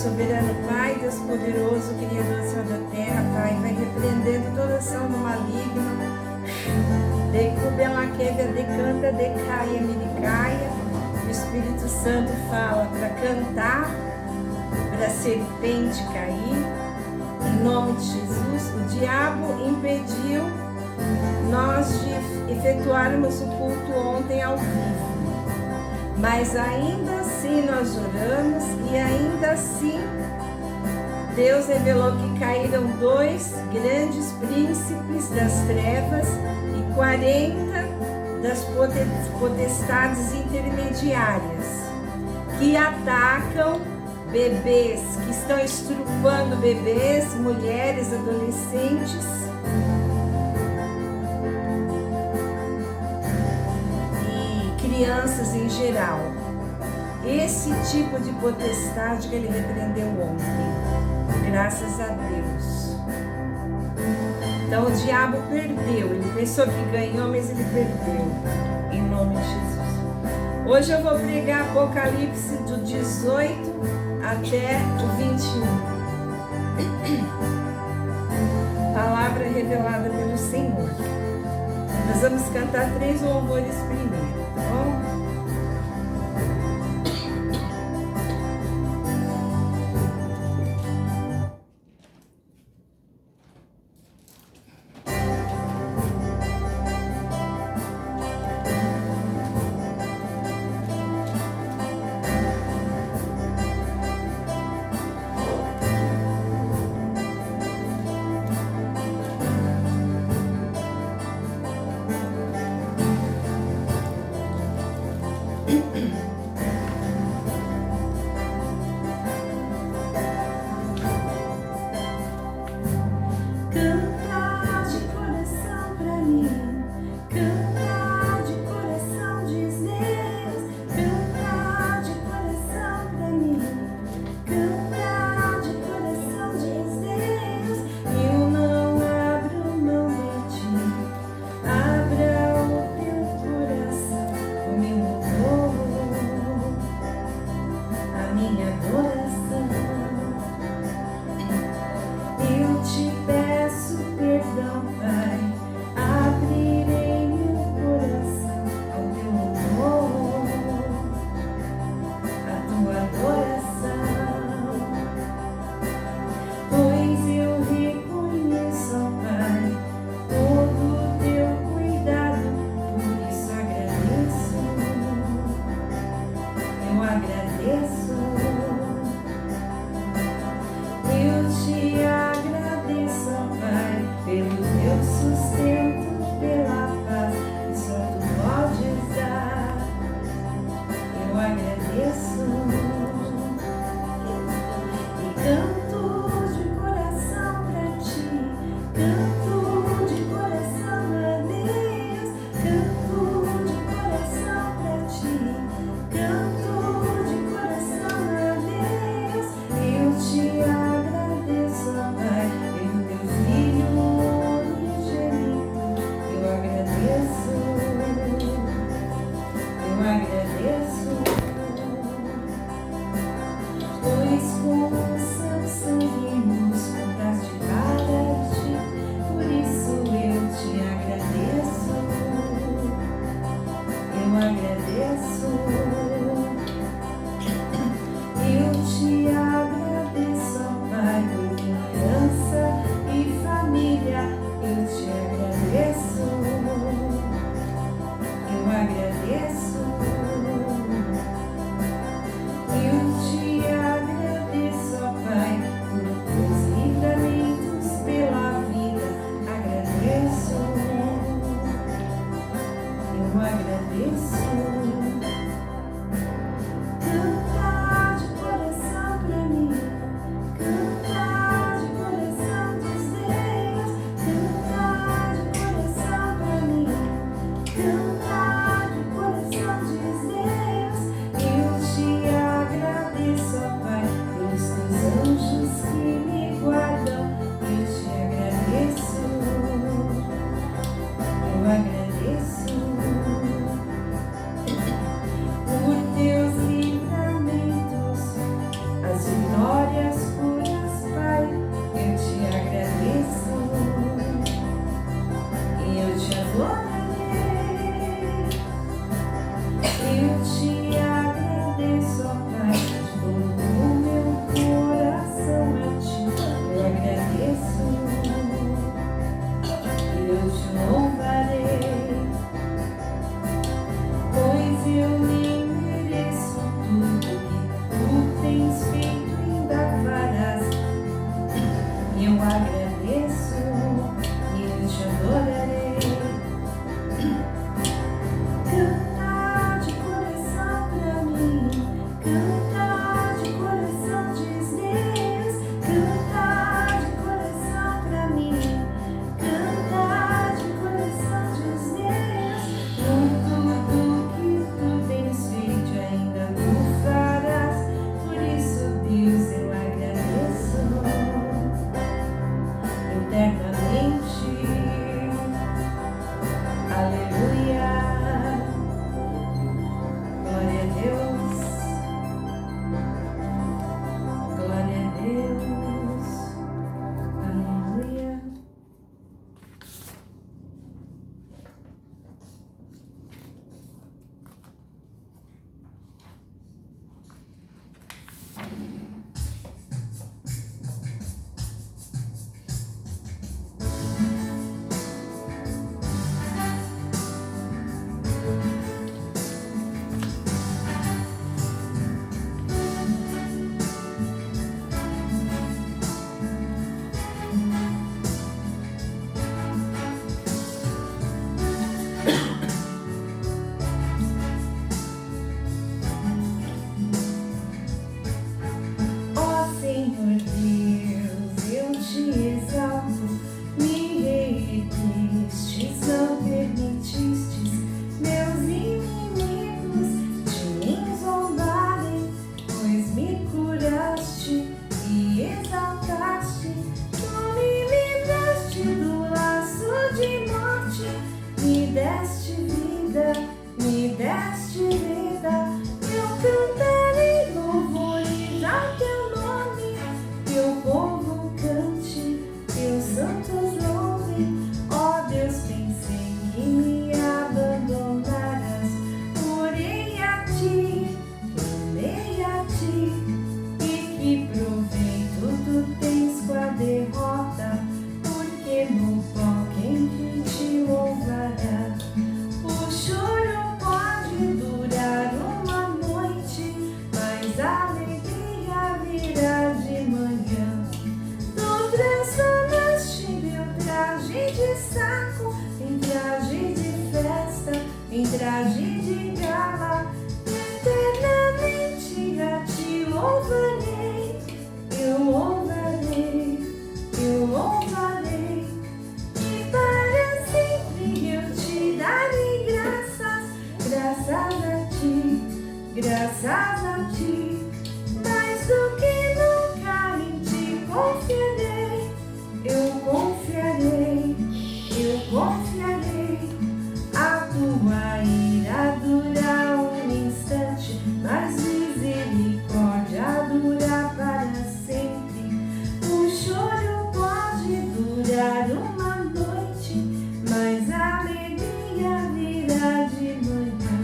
soberano Pai, Deus poderoso, Criador do céu e da terra, Pai, vai repreendendo toda ação do maligno. Decubelaquega, decanta, decaia, miricaia. O Espírito Santo fala para cantar, para a serpente cair. Em nome de Jesus, o diabo impediu nós de efetuarmos o culto ontem ao vivo. Mas ainda assim nós oramos e ainda assim Deus revelou que caíram 2 grandes príncipes das trevas e 40 das potestades intermediárias que atacam bebês, que estão estrupando bebês, mulheres, adolescentes e crianças em geral. Esse tipo de potestade que ele repreendeu ontem, graças a Deus. Então o diabo perdeu, ele pensou que ganhou, mas ele perdeu, em nome de Jesus. Hoje eu vou pregar Apocalipse do 18 até o 21. Palavra revelada pelo Senhor. Nós vamos cantar 3 louvores primeiro, tá bom? Senhor Deus, eu te exalto, me reerguestes, não permitistes meus inimigos de mim zombarem, pois me curaste e exaltaste, tu me livraste do laço de morte, me deste vida, me deste vida. Eu cantarei louvores ao teu nome, teu povo cante, teus santos louvem. Ó Deus, pensei que me abandonarás, orei a ti, clamei a ti. E que proveito tu tens com a derrota, porque no pó quem te louvará. O choro pode durar uma noite, mas a alegria virá de manhã. Tu transformaste meu traje de saco em traje de festa, em traje de gala. Eternamente a ti louvarei, eu louvarei, eu louvarei. E para sempre eu te darei graças, graças a ti, graças a ti. Mais do que nunca em ti confiarei, eu confiarei, eu confiarei. A tua ira dura um instante, mas misericórdia dura para sempre. O choro pode durar uma noite, mas a alegria virá de manhã.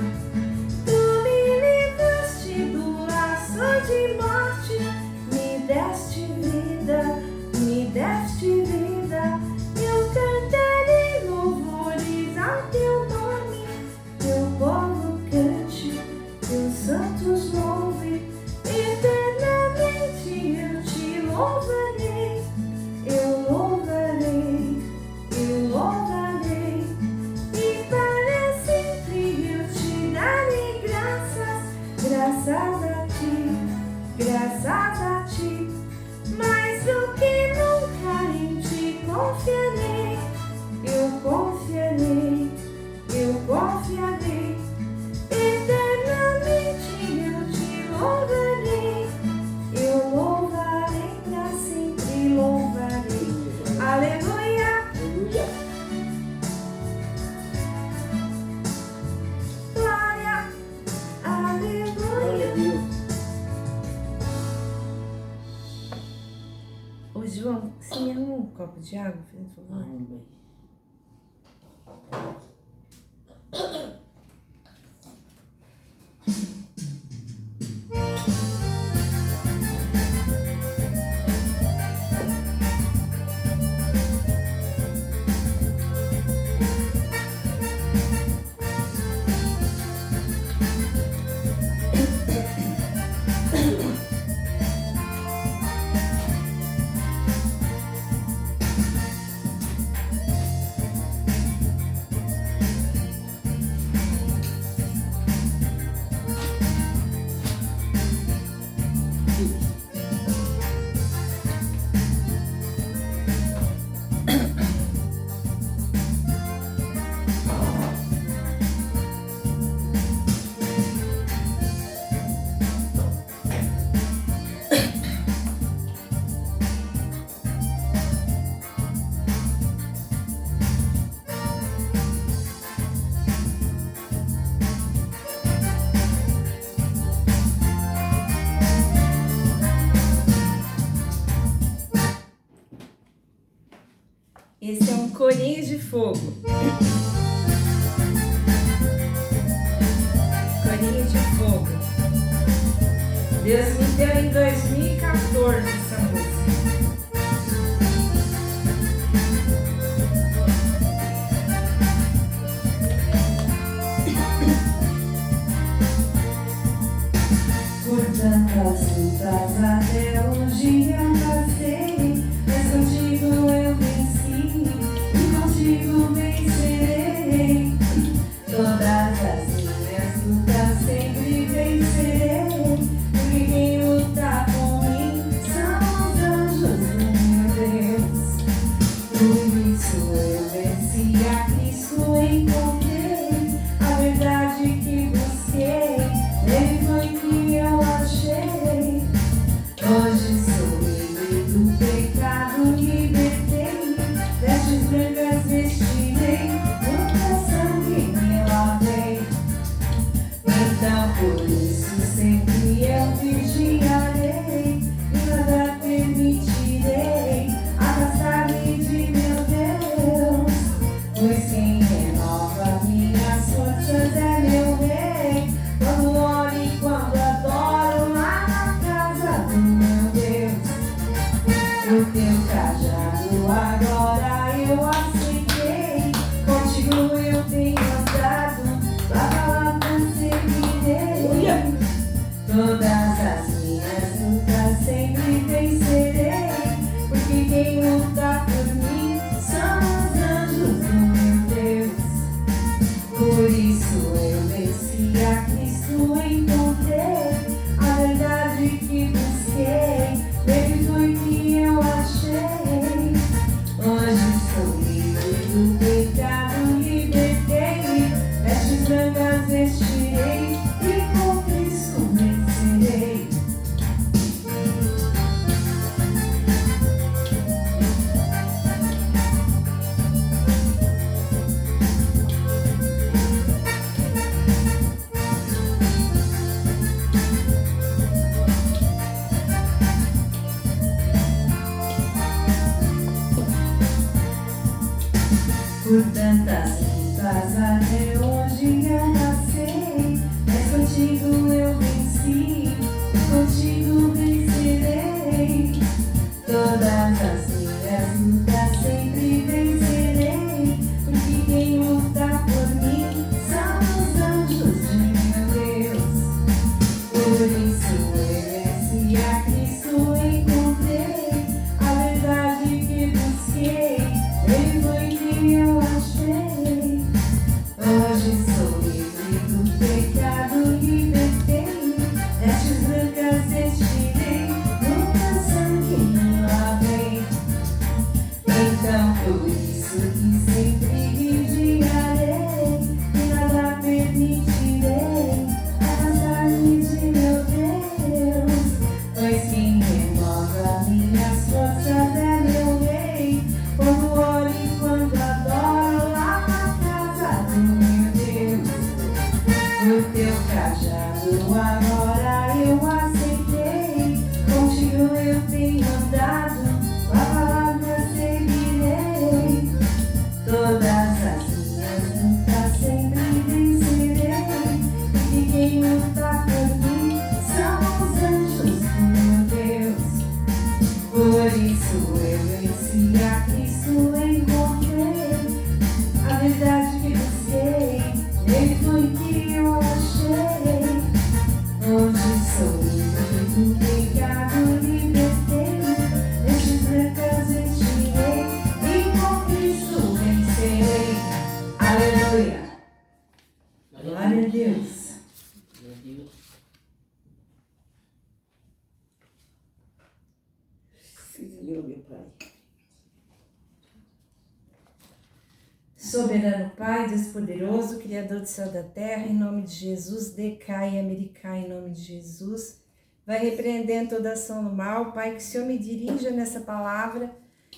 Tu me livraste do laço de morte, me deste vida, me deste vida. Eu cantarei louvores ao teu nome, teu povo cante, teus santos louvem. Eternamente eu te louvarei, eu louvarei, eu louvarei. E para sempre eu te darei graças, graças a ti, graças a ti. Mais do que nunca em ti confiarei, eu confiarei, eu confiarei. Eternamente eu te louvarei, eu louvarei, para sempre louvarei. Aleluia, glória, aleluia. Ô João, você me arruma um copo de água, por favor? Esse é um corinho de fogo. Corinho de fogo. Deus me deu em 2014 essa música. Por tantas lutas até hoje eu passei, mas contigo eu venci e contigo vencerei. Todas as minhas lutas sempre vencerei, porque quem luta por mim são teu cajado agora eu aceitei, contigo eu tenho andado, tua palavra seguirei. Todas as minhas lutas sempre vencerei, porque quem luta por mim são os anjos do meu Deus. Por isso eu venci, a Cristo encontrei, a verdade que busquei, nele foi que eu achei. Hoje sou livre do pecado, libertei-me, vestes brancas vestirei, e com Cristo vencerei. Por tantas lutas até hoje eu passei, mas contigo eu venci, contigo vencerei. Todas as minhas lutas sempre vencerei, porque quem luta por mim são os anjos de meu Deus. Por isso eu venci, a Cristo encontrei, a verdade que busquei, ele foi que eu achei. Hoje sou livre do pecado, libertei, vestes brancas vestirei, nunca sangue me lavei. Então por isso que sempre vigiarei, e nada permitirei afastar-me de meu Deus. Pois quem renova minhas forças é meu Rei, quando oro e quando adoro lá na casa do meu Deus. O teu cajado agora eu aceitei, contigo eu tenho andado, tua palavra seguirei. Todas as minhas lutas sempre vencerei, porque quem luta por mim são os anjos do meu Deus. Por isso eu venci, a Cristo encontrei, a verdade que busquei, nele foi que eu achei. Hoje sou livre do pecado, libertei, vestes brancas vestirei, e com Cristo vencerei. Aleluia! Glória a Deus! Senhor, meu Pai. Soberano Pai, Deus poderoso, Criador do céu e da terra, em nome de Jesus, decai, americai, em nome de Jesus. Vai repreendendo toda ação do mal, Pai, que o Senhor me dirija nessa palavra,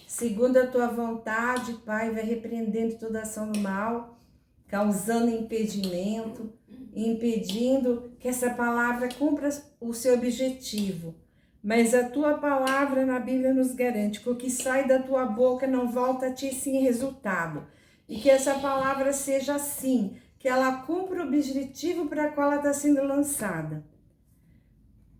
segundo a tua vontade, Pai, vai repreendendo toda ação do mal, causando impedimento, impedindo que essa palavra cumpra o seu objetivo. Mas a tua palavra na Bíblia nos garante que o que sai da tua boca não volta a ti sem resultado. E que essa palavra seja assim, que ela cumpra o objetivo para qual ela está sendo lançada.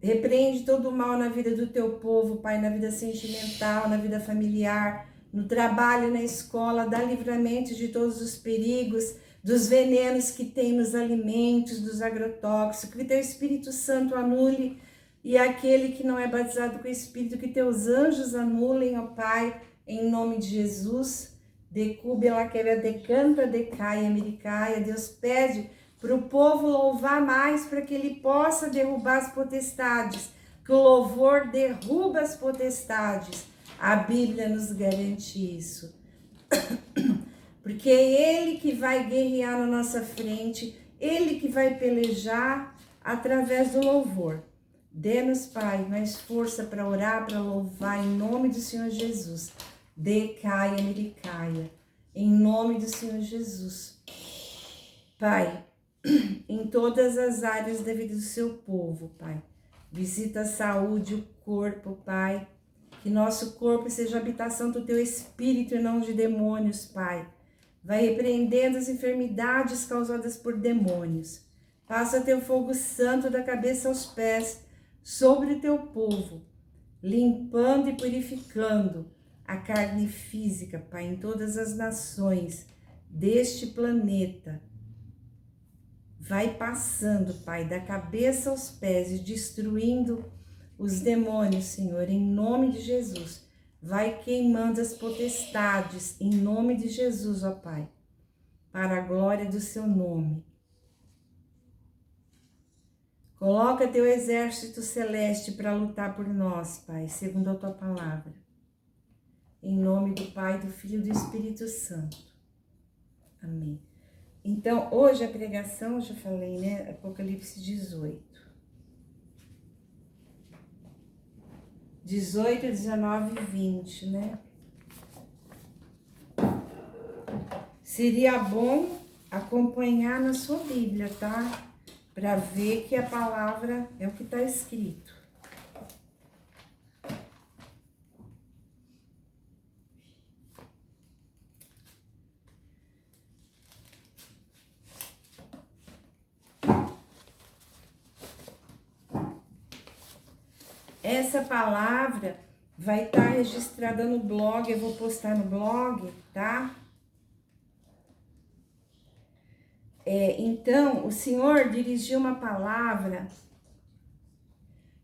Repreende todo o mal na vida do teu povo, Pai, na vida sentimental, na vida familiar, no trabalho, na escola, dá livramento de todos os perigos, dos venenos que tem nos alimentos, dos agrotóxicos, que teu Espírito Santo anule, e aquele que não é batizado com o Espírito, que teus anjos anulem, ó Pai, em nome de Jesus. Decube, ela quebra, decanta, decaia, americaia. Deus pede para o povo louvar mais, para que ele possa derrubar as potestades, que o louvor derruba as potestades. A Bíblia nos garante isso. Porque é Ele que vai guerrear na nossa frente, Ele que vai pelejar através do louvor. Dê-nos, Pai, mais força para orar, para louvar, em nome do Senhor Jesus. Decaia, americaia, em nome do Senhor Jesus. Pai, em todas as áreas da vida do seu povo, Pai, visita a saúde, o corpo, Pai, que nosso corpo seja a habitação do teu Espírito e não de demônios, Pai. Vai repreendendo as enfermidades causadas por demônios. Passa teu fogo santo da cabeça aos pés sobre o teu povo. limpando e purificando a carne física, Pai, em todas as nações deste planeta. Vai passando, Pai, da cabeça aos pés e destruindo os demônios, Senhor, em nome de Jesus. Vai queimando as potestades, em nome de Jesus, ó Pai, para a glória do seu nome. Coloca teu exército celeste para lutar por nós, Pai, segundo a tua palavra. Em nome do Pai, do Filho e do Espírito Santo. Amém. Então, hoje a pregação, já falei, né? Apocalipse 18. 18, 19 e 20, né? Seria bom acompanhar na sua Bíblia, tá? Para ver que a palavra é o que está escrito. Essa palavra vai estar registrada no blog, eu vou postar no blog, tá? Então, o Senhor dirigiu uma palavra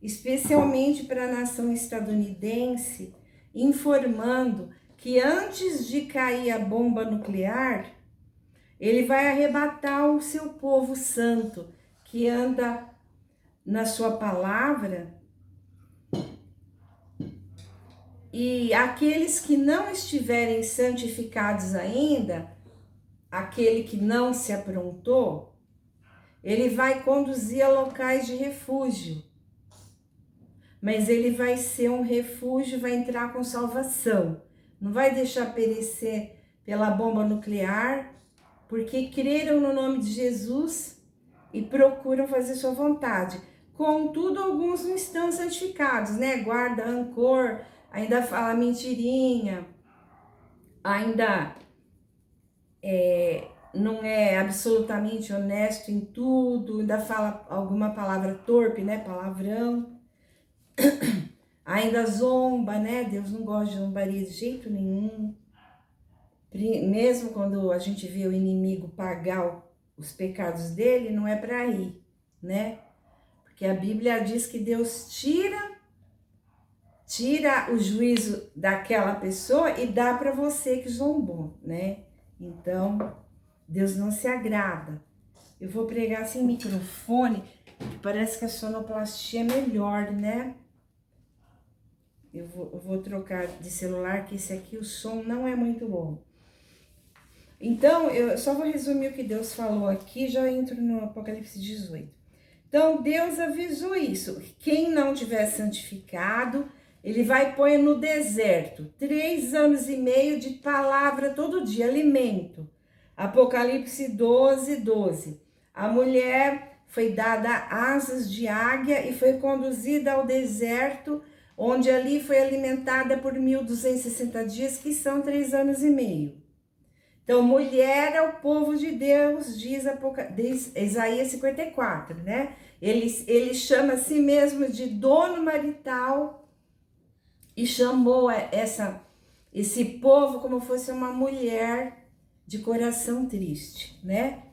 especialmente para a nação estadunidense, informando que antes de cair a bomba nuclear, ele vai arrebatar o seu povo santo, que anda na sua palavra, e aqueles que não estiverem santificados ainda, aquele que não se aprontou, ele vai conduzir a locais de refúgio. Mas ele vai ser um refúgio, vai entrar com salvação. Não vai deixar perecer pela bomba nuclear, porque creram no nome de Jesus e procuram fazer sua vontade. Contudo, alguns não estão santificados, né? Guarda rancor, ainda fala mentirinha, ainda não é absolutamente honesto em tudo, ainda fala alguma palavra torpe, né? Palavrão. Ainda zomba, né? Deus não gosta de zombaria de jeito nenhum. Mesmo quando a gente vê o inimigo pagar os pecados dele, não é para rir, né? Porque a Bíblia diz que Deus tira o juízo daquela pessoa e dá para você que zombou, né? Então, Deus não se agrada. Eu vou pregar sem microfone, parece que a sonoplastia é melhor, né? Eu vou trocar de celular, que esse aqui o som não é muito bom. Então, eu só vou resumir o que Deus falou aqui, já entro no Apocalipse 18. Então, Deus avisou isso. Quem não tiver santificado, ele vai pôr no deserto 3 anos e meio de palavra todo dia, alimento. Apocalipse 12, 12. A mulher foi dada asas de águia e foi conduzida ao deserto, onde ali foi alimentada por 1260 dias, que são 3 anos e meio. Então, mulher é o povo de Deus, diz Isaías 54, né? Ele chama a si mesmo de dono marital e chamou esse povo como fosse uma mulher de coração triste, né?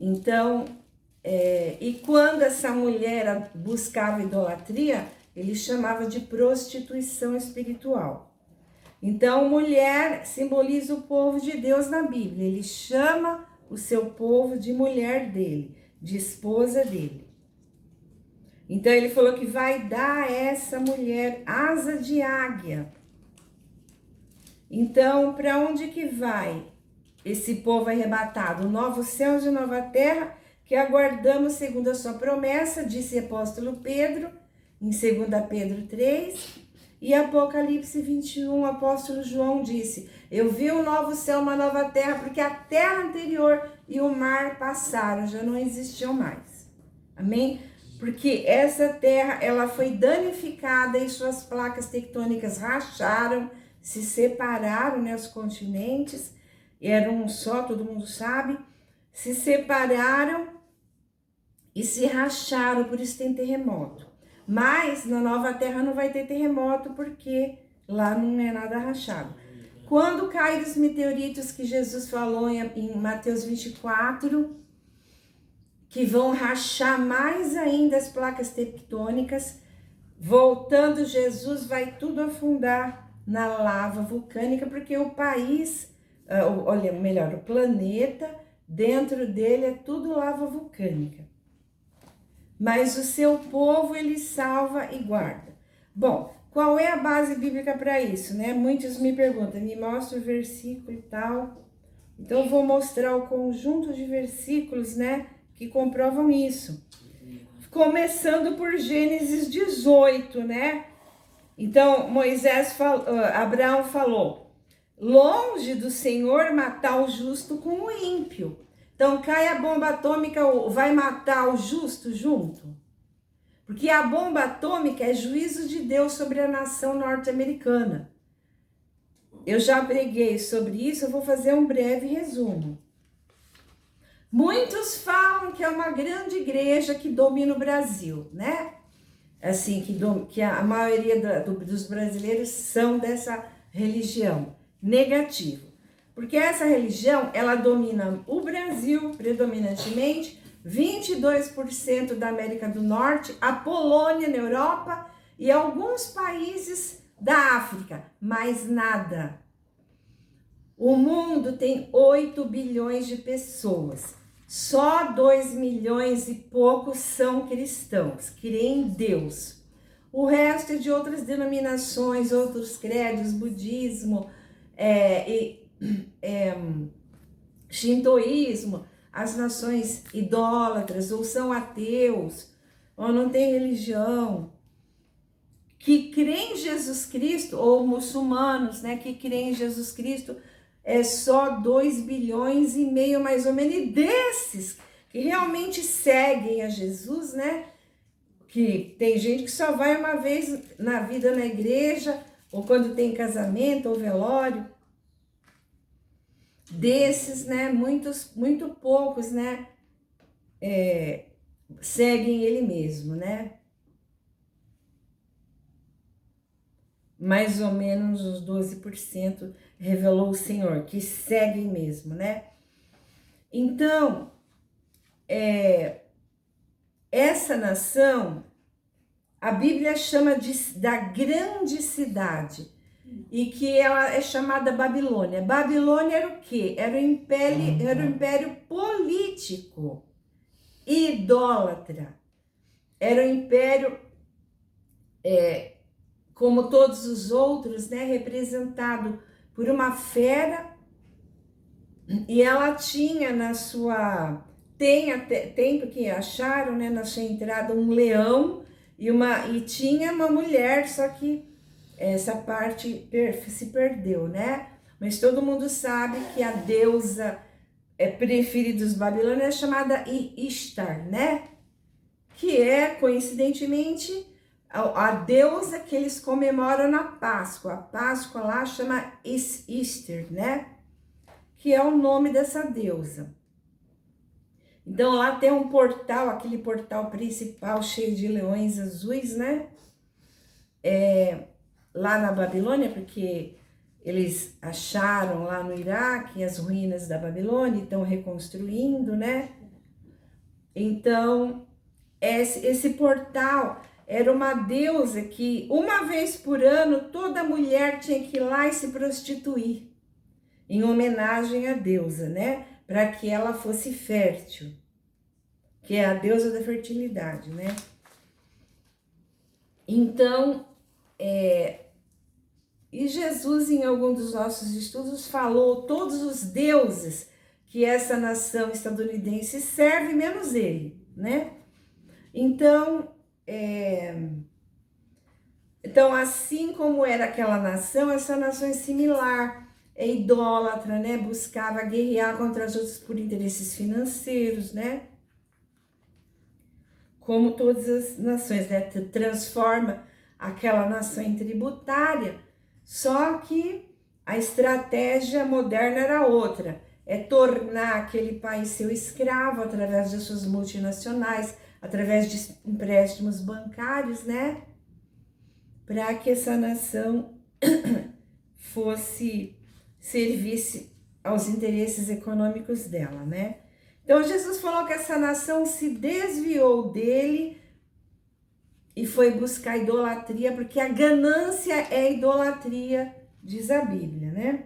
Então, e quando essa mulher buscava idolatria, ele chamava de prostituição espiritual. Então, mulher simboliza o povo de Deus na Bíblia. Ele chama o seu povo de mulher dele, de esposa dele. Então, ele falou que vai dar a essa mulher asa de águia. Então, para onde que vai esse povo arrebatado? Novos céus e nova terra, que aguardamos segundo a sua promessa, disse o apóstolo Pedro, em 2 Pedro 3, e Apocalipse 21, o apóstolo João disse: eu vi um novo céu, uma nova terra, porque a terra anterior e o mar passaram, já não existiam mais. Amém? Porque essa terra, ela foi danificada e suas placas tectônicas racharam, se separaram, né, os continentes, eram um só, todo mundo sabe, se separaram e se racharam, por isso tem terremoto. Mas na Nova Terra não vai ter terremoto, porque lá não é nada rachado. Quando caem os meteoritos que Jesus falou em Mateus 24, que vão rachar mais ainda as placas tectônicas, voltando Jesus vai tudo afundar na lava vulcânica, porque o país, olha, melhor, o planeta, dentro dele é tudo lava vulcânica. Mas o seu povo ele salva e guarda. Bom, qual é a base bíblica para isso, né? Muitos me perguntam, me mostra o versículo e tal. Então eu vou mostrar o conjunto de versículos, né, que comprovam isso. Começando por Gênesis 18, né? Então Abraão falou: longe do Senhor matar o justo com o ímpio. Então cai a bomba atômica, vai matar o justo junto? Porque a bomba atômica é juízo de Deus sobre a nação norte-americana. Eu já preguei sobre isso, eu vou fazer um breve resumo. Muitos falam que é uma grande igreja que domina o Brasil, né? Assim, que a maioria dos brasileiros são dessa religião. Negativo. Porque essa religião, ela domina o Brasil predominantemente, 22% da América do Norte, a Polônia na Europa e alguns países da África, mais nada. O mundo tem 8 bilhões de pessoas. Só 2 milhões e poucos são cristãos, creem em Deus. O resto é de outras denominações, outros credos, budismo, shintoísmo, as nações idólatras, ou são ateus, ou não tem religião, que creem em Jesus Cristo, ou muçulmanos, né, que creem em Jesus Cristo, é só 2 bilhões e meio, mais ou menos, e desses que realmente seguem a Jesus, né, que tem gente que só vai uma vez na vida na igreja, ou quando tem casamento ou velório, desses, né, muito poucos, né, seguem ele mesmo, né? Mais ou menos os 12% revelou o Senhor, que seguem mesmo, né? Então, essa nação, a Bíblia chama da grande cidade, e que ela é chamada Babilônia. Babilônia era o quê? Era o império político, idólatra. Era o império, como todos os outros, né, representado por uma fera, e ela tinha na sua... Tem porque acharam, né, na sua entrada um leão e tinha uma mulher, só que essa parte se perdeu, né? Mas todo mundo sabe que a deusa preferida dos babilônios é chamada Ishtar, né? Que é, coincidentemente, a deusa que eles comemoram na Páscoa. A Páscoa lá chama Easter, né? Que é o nome dessa deusa. Então lá tem um portal, aquele portal principal cheio de leões azuis, né? Lá na Babilônia, porque eles acharam lá no Iraque as ruínas da Babilônia e estão reconstruindo, né? Então, esse portal era uma deusa que uma vez por ano toda mulher tinha que ir lá e se prostituir, em homenagem à deusa, né? Para que ela fosse fértil, que é a deusa da fertilidade, né? Então, e Jesus, em algum dos nossos estudos, falou todos os deuses que essa nação estadunidense serve, menos ele, né? Então, assim como era aquela nação, essa nação é similar, é idólatra, né? Buscava guerrear contra as outras por interesses financeiros, né? Como todas as nações, né? Transforma aquela nação em tributária, só que a estratégia moderna era outra, é tornar aquele país seu escravo através das suas multinacionais, através de empréstimos bancários, né? Para que essa nação servisse aos interesses econômicos dela, né? Então Jesus falou que essa nação se desviou dele e foi buscar idolatria, porque a ganância é idolatria, diz a Bíblia, né?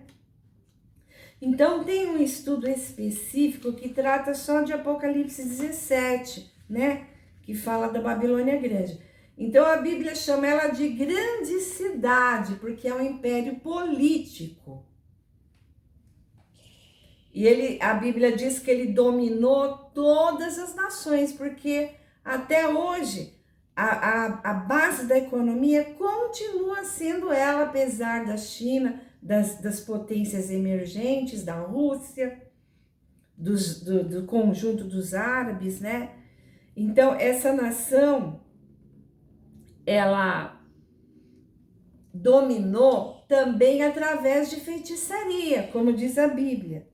Então tem um estudo específico que trata só de Apocalipse 17, né? Que fala da Babilônia Grande. Então a Bíblia chama ela de grande cidade, porque é um império político. E a Bíblia diz que ele dominou todas as nações, porque até hoje a base da economia continua sendo ela, apesar da China, das potências emergentes, da Rússia, do conjunto dos árabes, né? Então, essa nação, ela dominou também através de feitiçaria, como diz a Bíblia.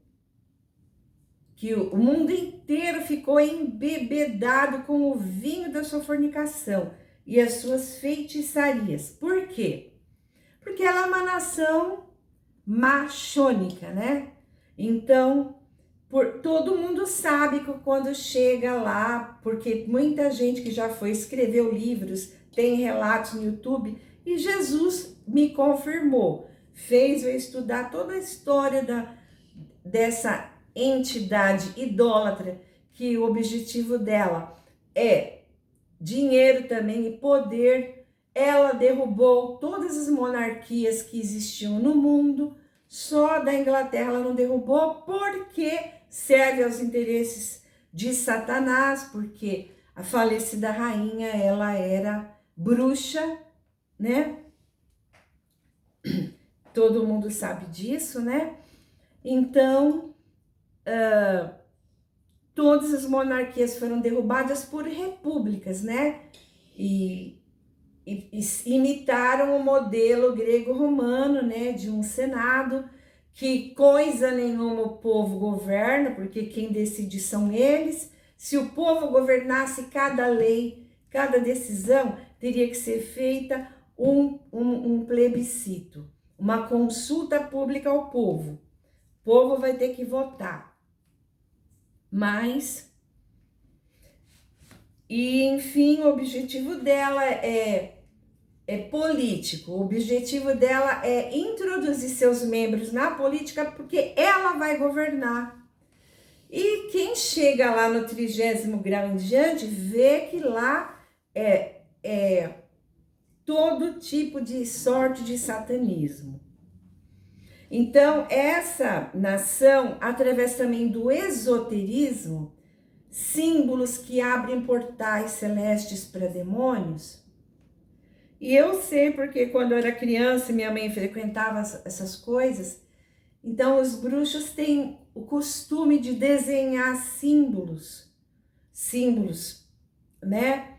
Que o mundo inteiro ficou embebedado com o vinho da sua fornicação e as suas feitiçarias. Por quê? Porque ela é uma nação machônica, né? Então, todo mundo sabe que quando chega lá, porque muita gente que já foi escreveu livros, tem relatos no YouTube, e Jesus me confirmou, fez eu estudar toda a história dessa entidade idólatra, que o objetivo dela é dinheiro também e poder. Ela derrubou todas as monarquias que existiam no mundo, só da Inglaterra ela não derrubou porque serve aos interesses de Satanás, porque a falecida rainha, ela era bruxa, né? Todo mundo sabe disso, né? Então, todas as monarquias foram derrubadas por repúblicas, né? E imitaram o modelo grego-romano, né? De um senado, que coisa nenhuma o povo governa, porque quem decide são eles. Se o povo governasse, cada lei, cada decisão teria que ser feita um plebiscito, uma consulta pública ao povo. O povo vai ter que votar. Mas, e enfim, o objetivo dela é político. O objetivo dela é introduzir seus membros na política, porque ela vai governar. E quem chega lá no 30º grau em diante, vê que lá é todo tipo de sorte de satanismo. Então, essa nação, através também do esoterismo, símbolos que abrem portais celestes para demônios. E eu sei porque quando eu era criança, minha mãe frequentava essas coisas. Então, os bruxos têm o costume de desenhar símbolos, né?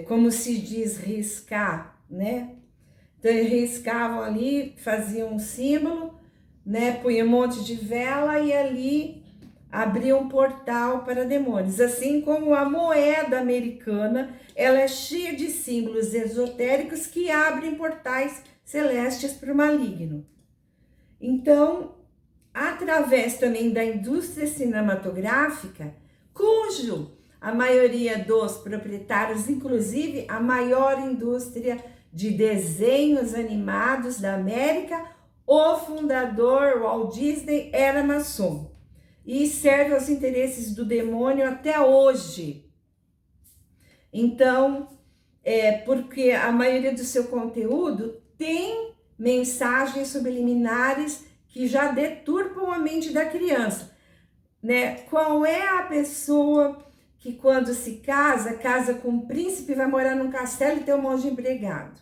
Como se diz riscar, né? Então, eles riscavam ali, faziam um símbolo, né? Punha um monte de vela e ali abria um portal para demônios. Assim como a moeda americana, ela é cheia de símbolos esotéricos que abrem portais celestes para o maligno. Então, através também da indústria cinematográfica, cujo a maioria dos proprietários, inclusive a maior indústria de desenhos animados da América, o fundador Walt Disney era maçom e serve aos interesses do demônio até hoje. Então, porque a maioria do seu conteúdo tem mensagens subliminares que já deturpam a mente da criança, né? Qual é a pessoa que quando se casa com um príncipe, vai morar num castelo e ter um monte de empregado?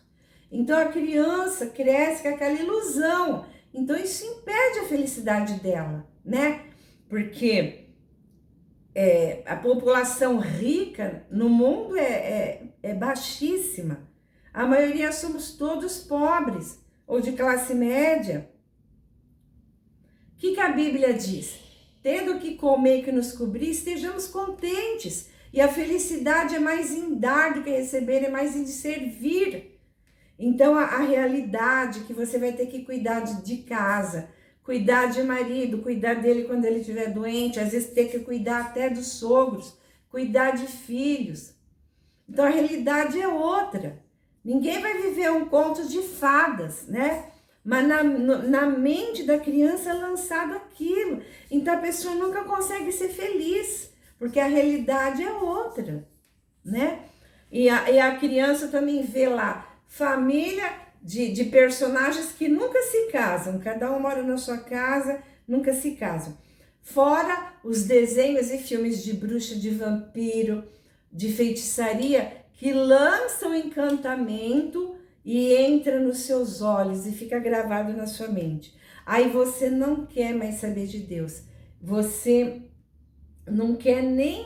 Então a criança cresce com aquela ilusão. Então isso impede a felicidade dela, né? Porque a população rica no mundo é baixíssima. A maioria somos todos pobres ou de classe média. O que a Bíblia diz? Tendo o que comer e que nos cobrir, estejamos contentes. E a felicidade é mais em dar do que receber, é mais em servir. Então, a realidade que você vai ter que cuidar de casa, cuidar de marido, cuidar dele quando ele estiver doente, às vezes ter que cuidar até dos sogros, cuidar de filhos. Então, a realidade é outra. Ninguém vai viver um conto de fadas, né? Mas na mente da criança é lançado aquilo. Então, a pessoa nunca consegue ser feliz, porque a realidade é outra, né? E a criança também vê lá família de personagens que nunca se casam. Cada um mora na sua casa, nunca se casam. Fora os desenhos e filmes de bruxa, de vampiro, de feitiçaria, que lançam encantamento e entra nos seus olhos e fica gravado na sua mente. Aí você não quer mais saber de Deus. Você não quer nem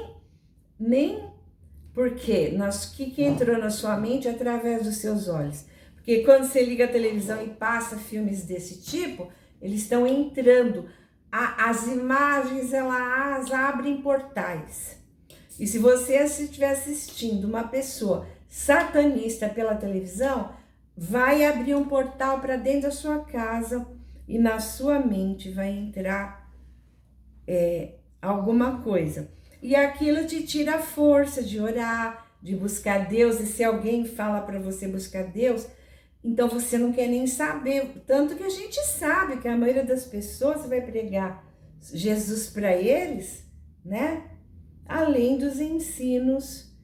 porque o que entrou na sua mente através dos seus olhos. Porque quando você liga a televisão e passa filmes desse tipo, eles estão entrando. As imagens, elas abrem portais. E se você estiver assistindo uma pessoa satanista pela televisão, vai abrir um portal para dentro da sua casa e na sua mente vai entrar alguma coisa. E aquilo te tira a força de orar, de buscar Deus. E se alguém fala para você buscar Deus, então você não quer nem saber. Tanto que a gente sabe que a maioria das pessoas vai pregar Jesus para eles, né? Além dos ensinos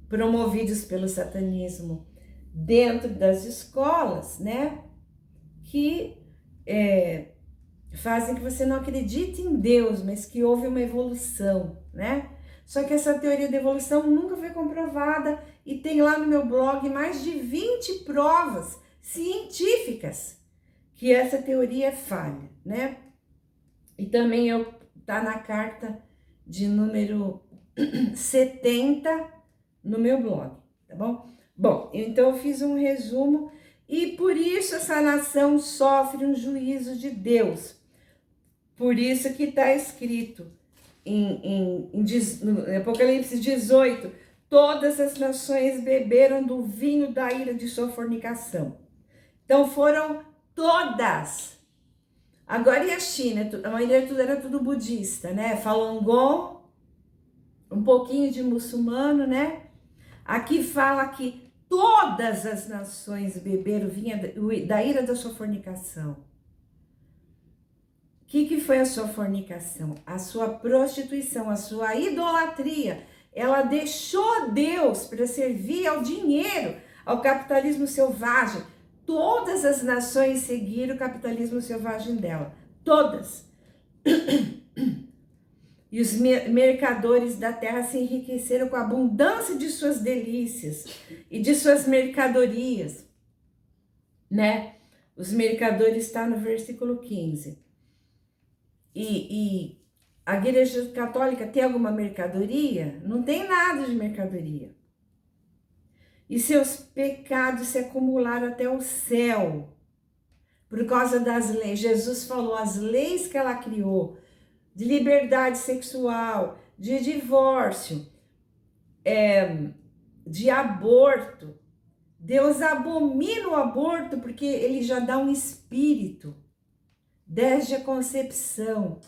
promovidos pelo satanismo dentro das escolas, né? Que fazem que você não acredite em Deus, mas que houve uma evolução, né? Só que essa teoria da evolução nunca foi comprovada e tem lá no meu blog mais de 20 provas científicas que essa teoria é falha, né? E também tá na carta de número 70 no meu blog, tá bom? Bom, então eu fiz um resumo e por isso essa nação sofre um juízo de Deus. Por isso que está escrito em Apocalipse 18, todas as nações beberam do vinho da ira de sua fornicação. Então foram todas. Agora e a China? A maioria era tudo budista, né? Falun Gong, um pouquinho de muçulmano, né? Aqui fala que todas as nações beberam vinho da ira da sua fornicação. O que foi a sua fornicação? A sua prostituição, a sua idolatria. Ela deixou Deus para servir ao dinheiro, ao capitalismo selvagem. Todas as nações seguiram o capitalismo selvagem dela. Todas. E os mercadores da terra se enriqueceram com a abundância de suas delícias e de suas mercadorias, né? Os mercadores está no versículo 15. E a igreja católica tem alguma mercadoria? Não tem nada de mercadoria. E seus pecados se acumularam até o céu por causa das leis. Jesus falou as leis que ela criou, de liberdade sexual, de divórcio, de aborto. Deus abomina o aborto porque ele já dá um espírito desde a concepção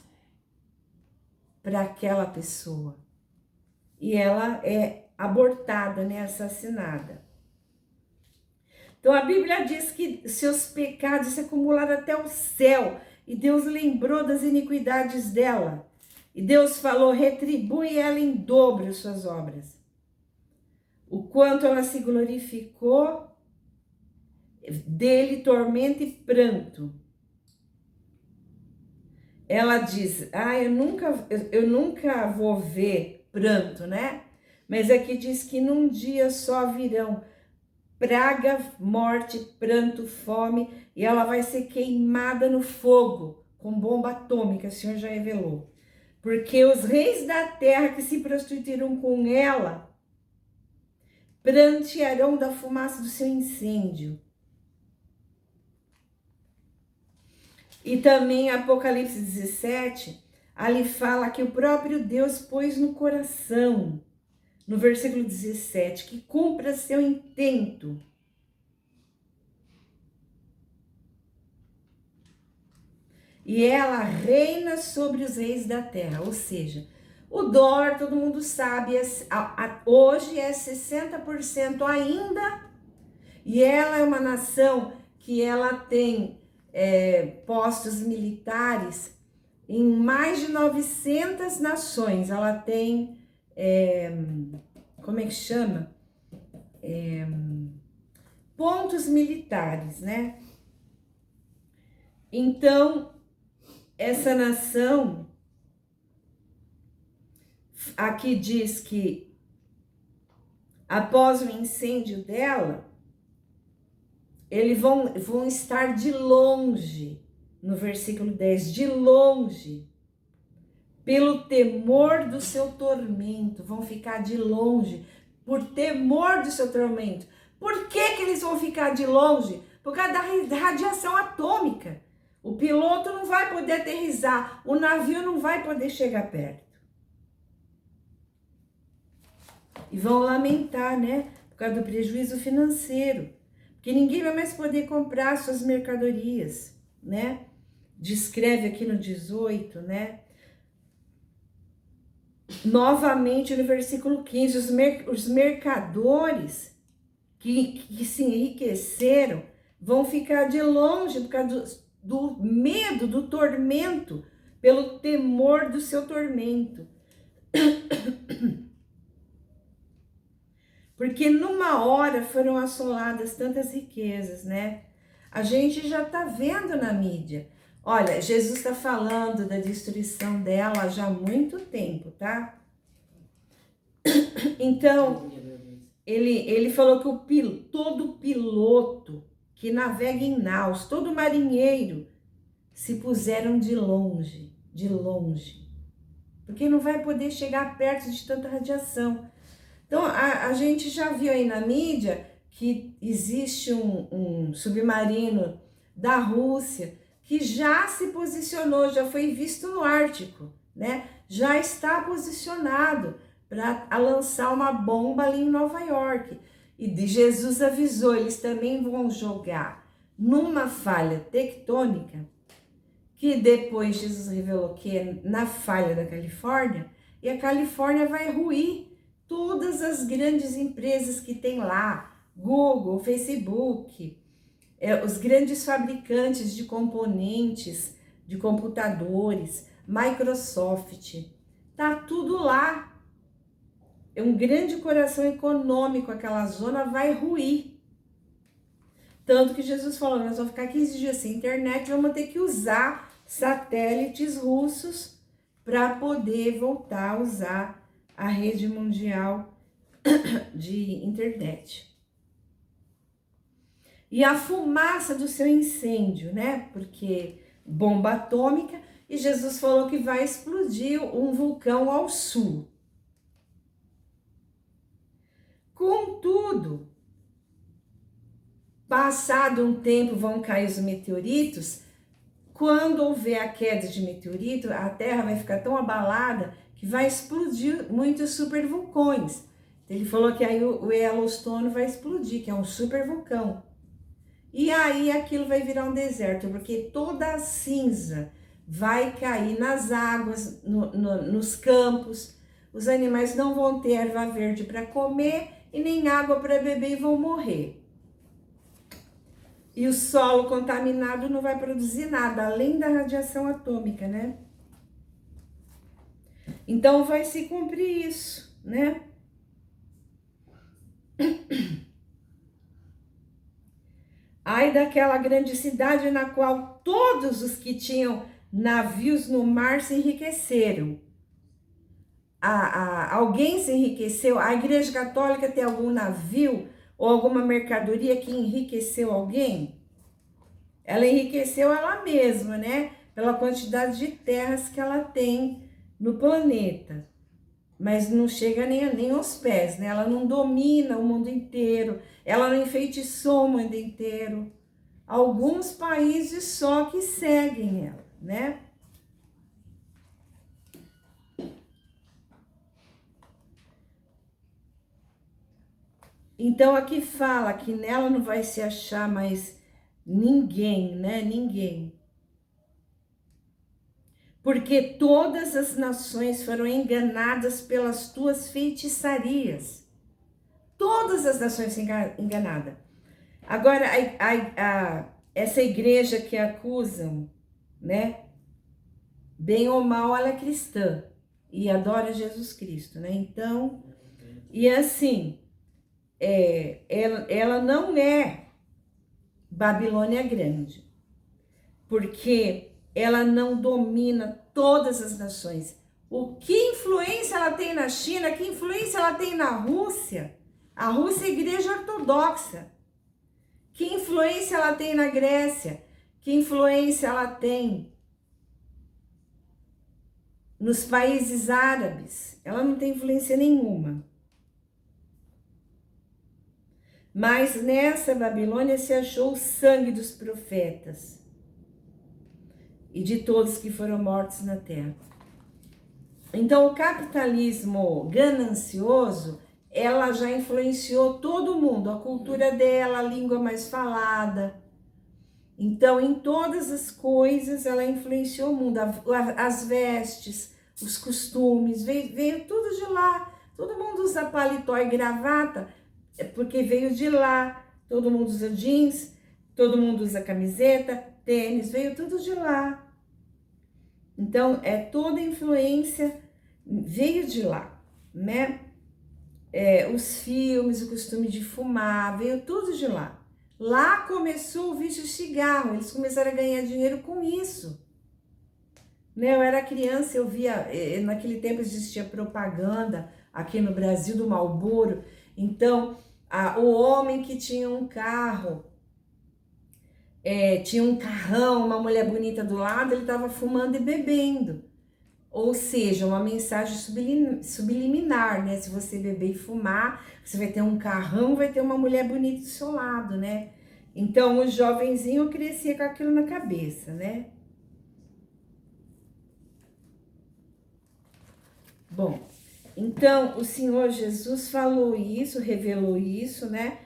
para aquela pessoa. E ela é abortada, né, assassinada. Então a Bíblia diz que seus pecados se acumularam até o céu. E Deus lembrou das iniquidades dela. E Deus falou, retribui ela em dobro suas obras. O quanto ela se glorificou, dele tormento e pranto. Ela diz, eu nunca vou ver pranto, né? Mas aqui diz que num dia só virão praga, morte, pranto, fome, e ela vai ser queimada no fogo, com bomba atômica, o Senhor já revelou. Porque os reis da terra que se prostituíram com ela, prantearão da fumaça do seu incêndio. E também Apocalipse 17, ali fala que o próprio Deus pôs no coração, no versículo 17, que cumpra seu intento. E ela reina sobre os reis da terra, ou seja, o dólar, todo mundo sabe, hoje é 60% ainda, e ela é uma nação que ela tem postos militares em mais de 900 nações. Ela tem, como é que chama? Pontos militares, né? Então, essa nação, aqui diz que após o incêndio dela, eles vão estar de longe, no versículo 10, de longe, pelo temor do seu tormento, vão ficar de longe, por temor do seu tormento. Por que eles vão ficar de longe? Por causa da radiação atômica. O piloto não vai poder aterrissar, o navio não vai poder chegar perto. E vão lamentar, né? Por causa do prejuízo financeiro. Porque ninguém vai mais poder comprar suas mercadorias, né? Descreve aqui no 18, né? Novamente no versículo 15, os mercadores que se enriqueceram vão ficar de longe por causa do medo, do tormento, pelo temor do seu tormento. Porque numa hora foram assoladas tantas riquezas, né? A gente já tá vendo na mídia. Olha, Jesus está falando da destruição dela já há muito tempo, tá? Então, ele falou que todo piloto que navega em naus, todo marinheiro, se puseram de longe, porque não vai poder chegar perto de tanta radiação. Então, a gente já viu aí na mídia que existe um submarino da Rússia que já se posicionou, já foi visto no Ártico, né? Já está posicionado para lançar uma bomba ali em Nova York. E Jesus avisou, eles também vão jogar numa falha tectônica, que depois Jesus revelou que é na falha da Califórnia, e a Califórnia vai ruir todas as grandes empresas que tem lá, Google, Facebook, os grandes fabricantes de componentes, de computadores, Microsoft, tá tudo lá. É um grande coração econômico, aquela zona vai ruir. Tanto que Jesus falou, nós vamos ficar 15 dias sem internet, vamos ter que usar satélites russos para poder voltar a usar a rede mundial de internet. E a fumaça do seu incêndio, né? Porque bomba atômica, e Jesus falou que vai explodir um vulcão ao sul. Contudo, passado um tempo vão cair os meteoritos. Quando houver a queda de meteorito, a Terra vai ficar tão abalada que vai explodir muitos supervulcões. Ele falou que aí o Yellowstone vai explodir, que é um supervulcão. E aí aquilo vai virar um deserto, porque toda a cinza vai cair nas águas, nos campos. Os animais não vão ter erva verde para comer e nem água para beber e vão morrer. E o solo contaminado não vai produzir nada, além da radiação atômica, né? Então vai se cumprir isso, né? Ai daquela grande cidade na qual todos os que tinham navios no mar se enriqueceram. Alguém se enriqueceu? A Igreja Católica tem algum navio ou alguma mercadoria que enriqueceu alguém? Ela enriqueceu ela mesma, né? Pela quantidade de terras que ela tem no planeta. Mas não chega nem aos pés, né? Ela não domina o mundo inteiro, ela não enfeitiçou o mundo inteiro. Alguns países só que seguem ela, né? Então aqui fala que nela não vai se achar mais ninguém, né? Ninguém. Porque todas as nações foram enganadas pelas tuas feitiçarias. Todas as nações foram enganadas. Agora, essa igreja que acusam, né? Bem ou mal, ela é cristã e adora Jesus Cristo, né? Então, e assim, ela não é Babilônia Grande, porque ela não domina todas as nações. Que influência ela tem na China? Que influência ela tem na Rússia? A Rússia é igreja ortodoxa. Que influência ela tem na Grécia? Que influência ela tem nos países árabes? Ela não tem influência nenhuma. Mas nessa Babilônia se achou o sangue dos profetas e de todos que foram mortos na terra. Então, o capitalismo ganancioso, ela já influenciou todo mundo, a cultura dela, a língua mais falada. Então, em todas as coisas, ela influenciou o mundo, as vestes, os costumes, veio tudo de lá. Todo mundo usa paletó e gravata, porque veio de lá. Todo mundo usa jeans, todo mundo usa camiseta, tênis, veio tudo de lá. Então, toda influência veio de lá, né? Os filmes, o costume de fumar, veio tudo de lá. Lá começou o vício de cigarro, eles começaram a ganhar dinheiro com isso. Né? Eu era criança, eu via, naquele tempo existia propaganda aqui no Brasil do Marlboro. Então, o homem que tinha um carro, tinha um carrão, uma mulher bonita do lado, ele estava fumando e bebendo. Ou seja, uma mensagem subliminar, né? Se você beber e fumar, você vai ter um carrão, vai ter uma mulher bonita do seu lado, né? Então, o jovenzinho crescia com aquilo na cabeça, né? Bom, então, o Senhor Jesus falou isso, revelou isso, né?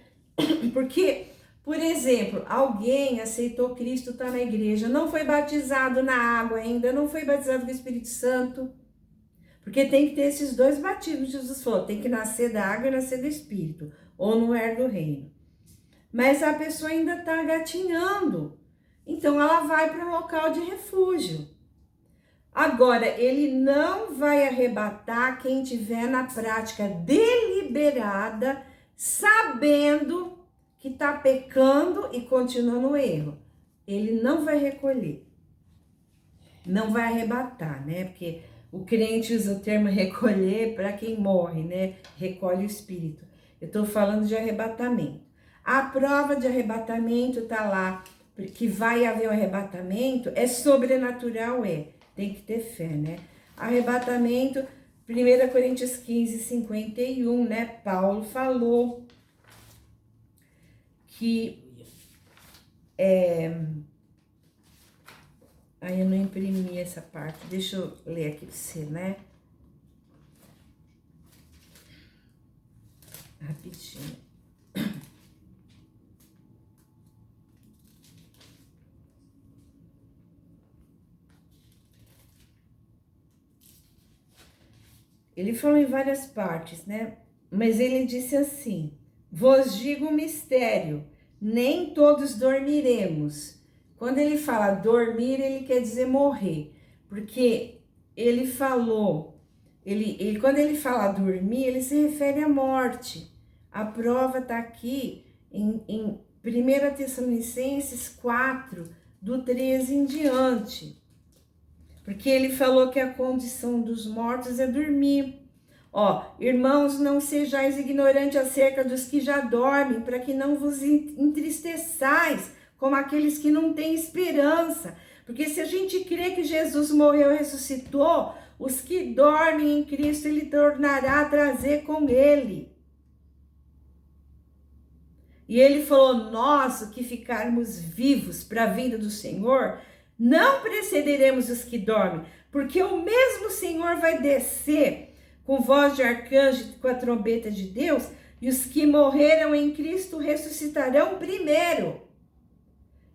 Porque, por exemplo, alguém aceitou Cristo, está na igreja, não foi batizado na água ainda, não foi batizado com o Espírito Santo, porque tem que ter esses dois batismos, Jesus falou, tem que nascer da água e nascer do Espírito, ou não herda o reino. Mas a pessoa ainda está gatinhando, então ela vai para um local de refúgio. Agora, ele não vai arrebatar quem tiver na prática deliberada, sabendo que está pecando e continua no erro. Ele não vai recolher, não vai arrebatar, né? Porque o crente usa o termo recolher para quem morre, né? Recolhe o espírito. Eu estou falando de arrebatamento. A prova de arrebatamento está lá, que vai haver um arrebatamento, é sobrenatural, tem que ter fé, né? Arrebatamento, 1 Coríntios 15, 51, né? Paulo falou que aí eu não imprimi essa parte, deixa eu ler aqui para você, né? Rapidinho. Ele falou em várias partes, né? Mas ele disse assim: vos digo um mistério, nem todos dormiremos. Quando ele fala dormir, ele quer dizer morrer, porque ele falou, quando ele fala dormir, ele se refere à morte. A prova está aqui em 1 Tessalonicenses 4, do 13 em diante. Porque ele falou que a condição dos mortos é dormir. Irmãos, não sejais ignorantes acerca dos que já dormem, para que não vos entristeçais, como aqueles que não têm esperança. Porque se a gente crê que Jesus morreu e ressuscitou, os que dormem em Cristo, ele tornará a trazer com ele. E ele falou, nós que ficarmos vivos para a vinda do Senhor, não precederemos os que dormem, porque o mesmo Senhor vai descer com voz de arcanjo, com a trombeta de Deus, E os que morreram em Cristo ressuscitarão primeiro.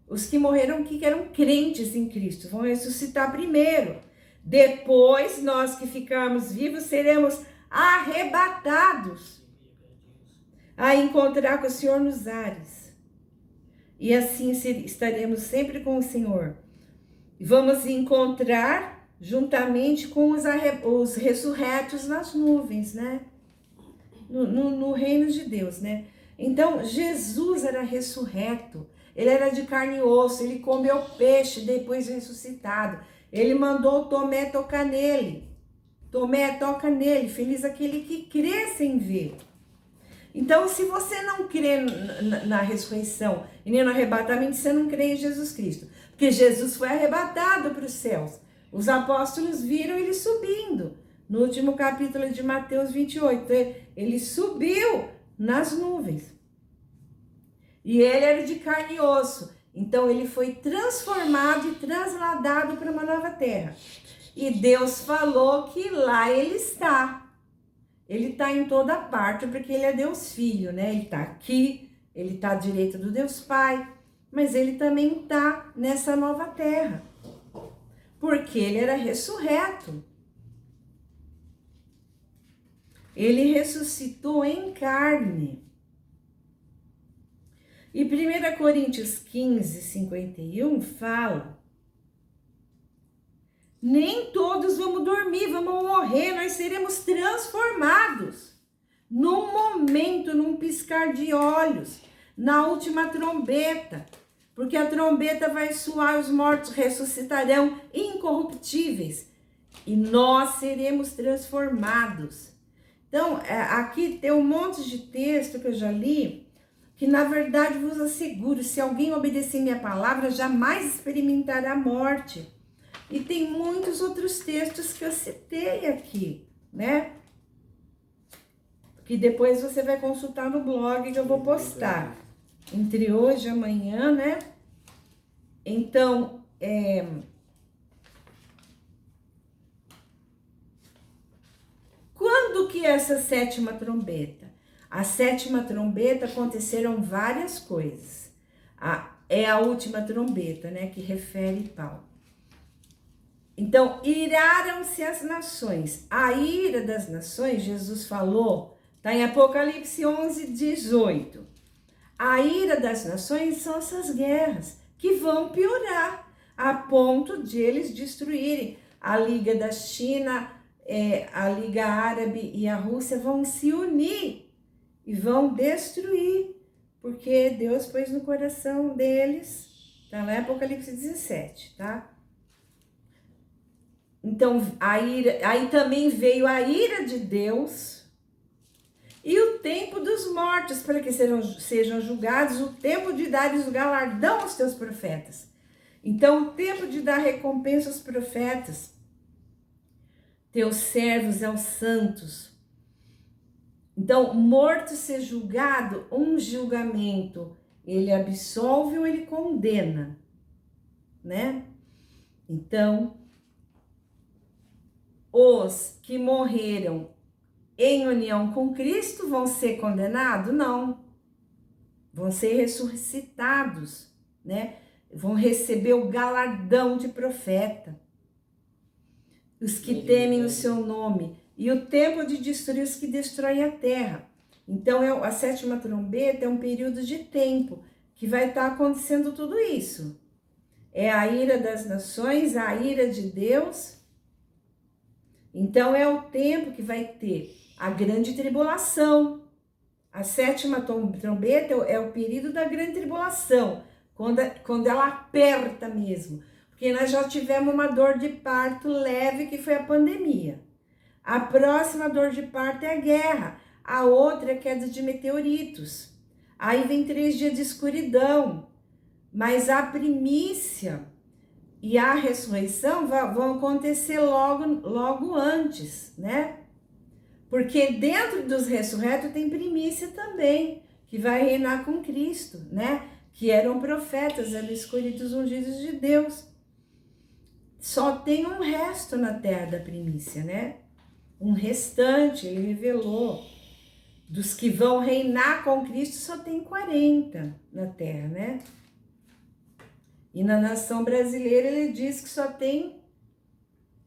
Os que morreram que eram crentes em Cristo vão ressuscitar primeiro. Depois, nós que ficarmos vivos seremos arrebatados a encontrar com o Senhor nos ares. E assim estaremos sempre com o Senhor. Vamos encontrar juntamente com os ressurretos nas nuvens, né? No reino de Deus, né? Então, Jesus era ressurreto. Ele era de carne e osso. Ele comeu peixe depois ressuscitado. Ele mandou Tomé tocar nele. Tomé, toca nele. Feliz aquele que crê sem ver. Então, se você não crê na ressurreição e nem no arrebatamento, você não crê em Jesus Cristo. Porque Jesus foi arrebatado para os céus. Os apóstolos viram ele subindo. No último capítulo de Mateus 28, ele subiu nas nuvens. E ele era de carne e osso. Então, ele foi transformado e trasladado para uma nova terra. E Deus falou que lá ele está. Ele está em toda parte, porque ele é Deus Filho, né? Ele está aqui, ele está à direita do Deus Pai, mas ele também está nessa nova terra. Porque ele era ressurreto. Ele ressuscitou em carne. E 1 Coríntios 15, 51 fala: nem todos vamos dormir, vamos morrer, nós seremos transformados num momento, num piscar de olhos, na última trombeta, porque a trombeta vai soar, os mortos ressuscitarão incorruptíveis e nós seremos transformados. Então, aqui tem um monte de texto que eu já li, que na verdade vos asseguro, se alguém obedecer minha palavra, jamais experimentará a morte. E tem muitos outros textos que eu citei aqui, né? Que depois você vai consultar no blog que eu vou postar. Entre hoje e amanhã, né? Então, quando que é essa sétima trombeta? A sétima trombeta aconteceram várias coisas. É a última trombeta, né? Que refere Paulo. Então, iraram-se as nações. A ira das nações, Jesus falou, está em Apocalipse 11, 18. A ira das nações são essas guerras que vão piorar a ponto de eles destruírem. A Liga da China, a Liga Árabe e a Rússia vão se unir e vão destruir, porque Deus pôs no coração deles, tá lá em Apocalipse 17, tá? Então, aí também veio a ira de Deus e o tempo dos mortos, para que sejam julgados, o tempo de dares o galardão aos teus profetas. Então, o tempo de dar recompensa aos profetas, teus servos aos santos. Então, morto ser julgado, um julgamento, ele absolve ou ele condena, né? Então, os que morreram em união com Cristo vão ser condenados? Não. Vão ser ressuscitados, né? Vão receber o galardão de profeta. Os que temem o seu nome. E o tempo de destruir os que destroem a terra. Então, a sétima trombeta é um período de tempo que vai estar acontecendo tudo isso. É a ira das nações, a ira de Deus. Então, é o tempo que vai ter a grande tribulação. A sétima trombeta é o período da grande tribulação, quando ela aperta mesmo. Porque nós já tivemos uma dor de parto leve, que foi a pandemia. A próxima dor de parto é a guerra. A outra é a queda de meteoritos. Aí vem 3 dias de escuridão. Mas a primícia e a ressurreição vão acontecer logo antes, né? Porque dentro dos ressurretos tem primícia também, que vai reinar com Cristo, né? Que eram profetas, eram escolhidos ungidos de Deus. Só tem um resto na terra da primícia, né? Um restante, ele revelou. dos que vão reinar com Cristo, só tem 40 na terra, né? E na nação brasileira ele diz que só tem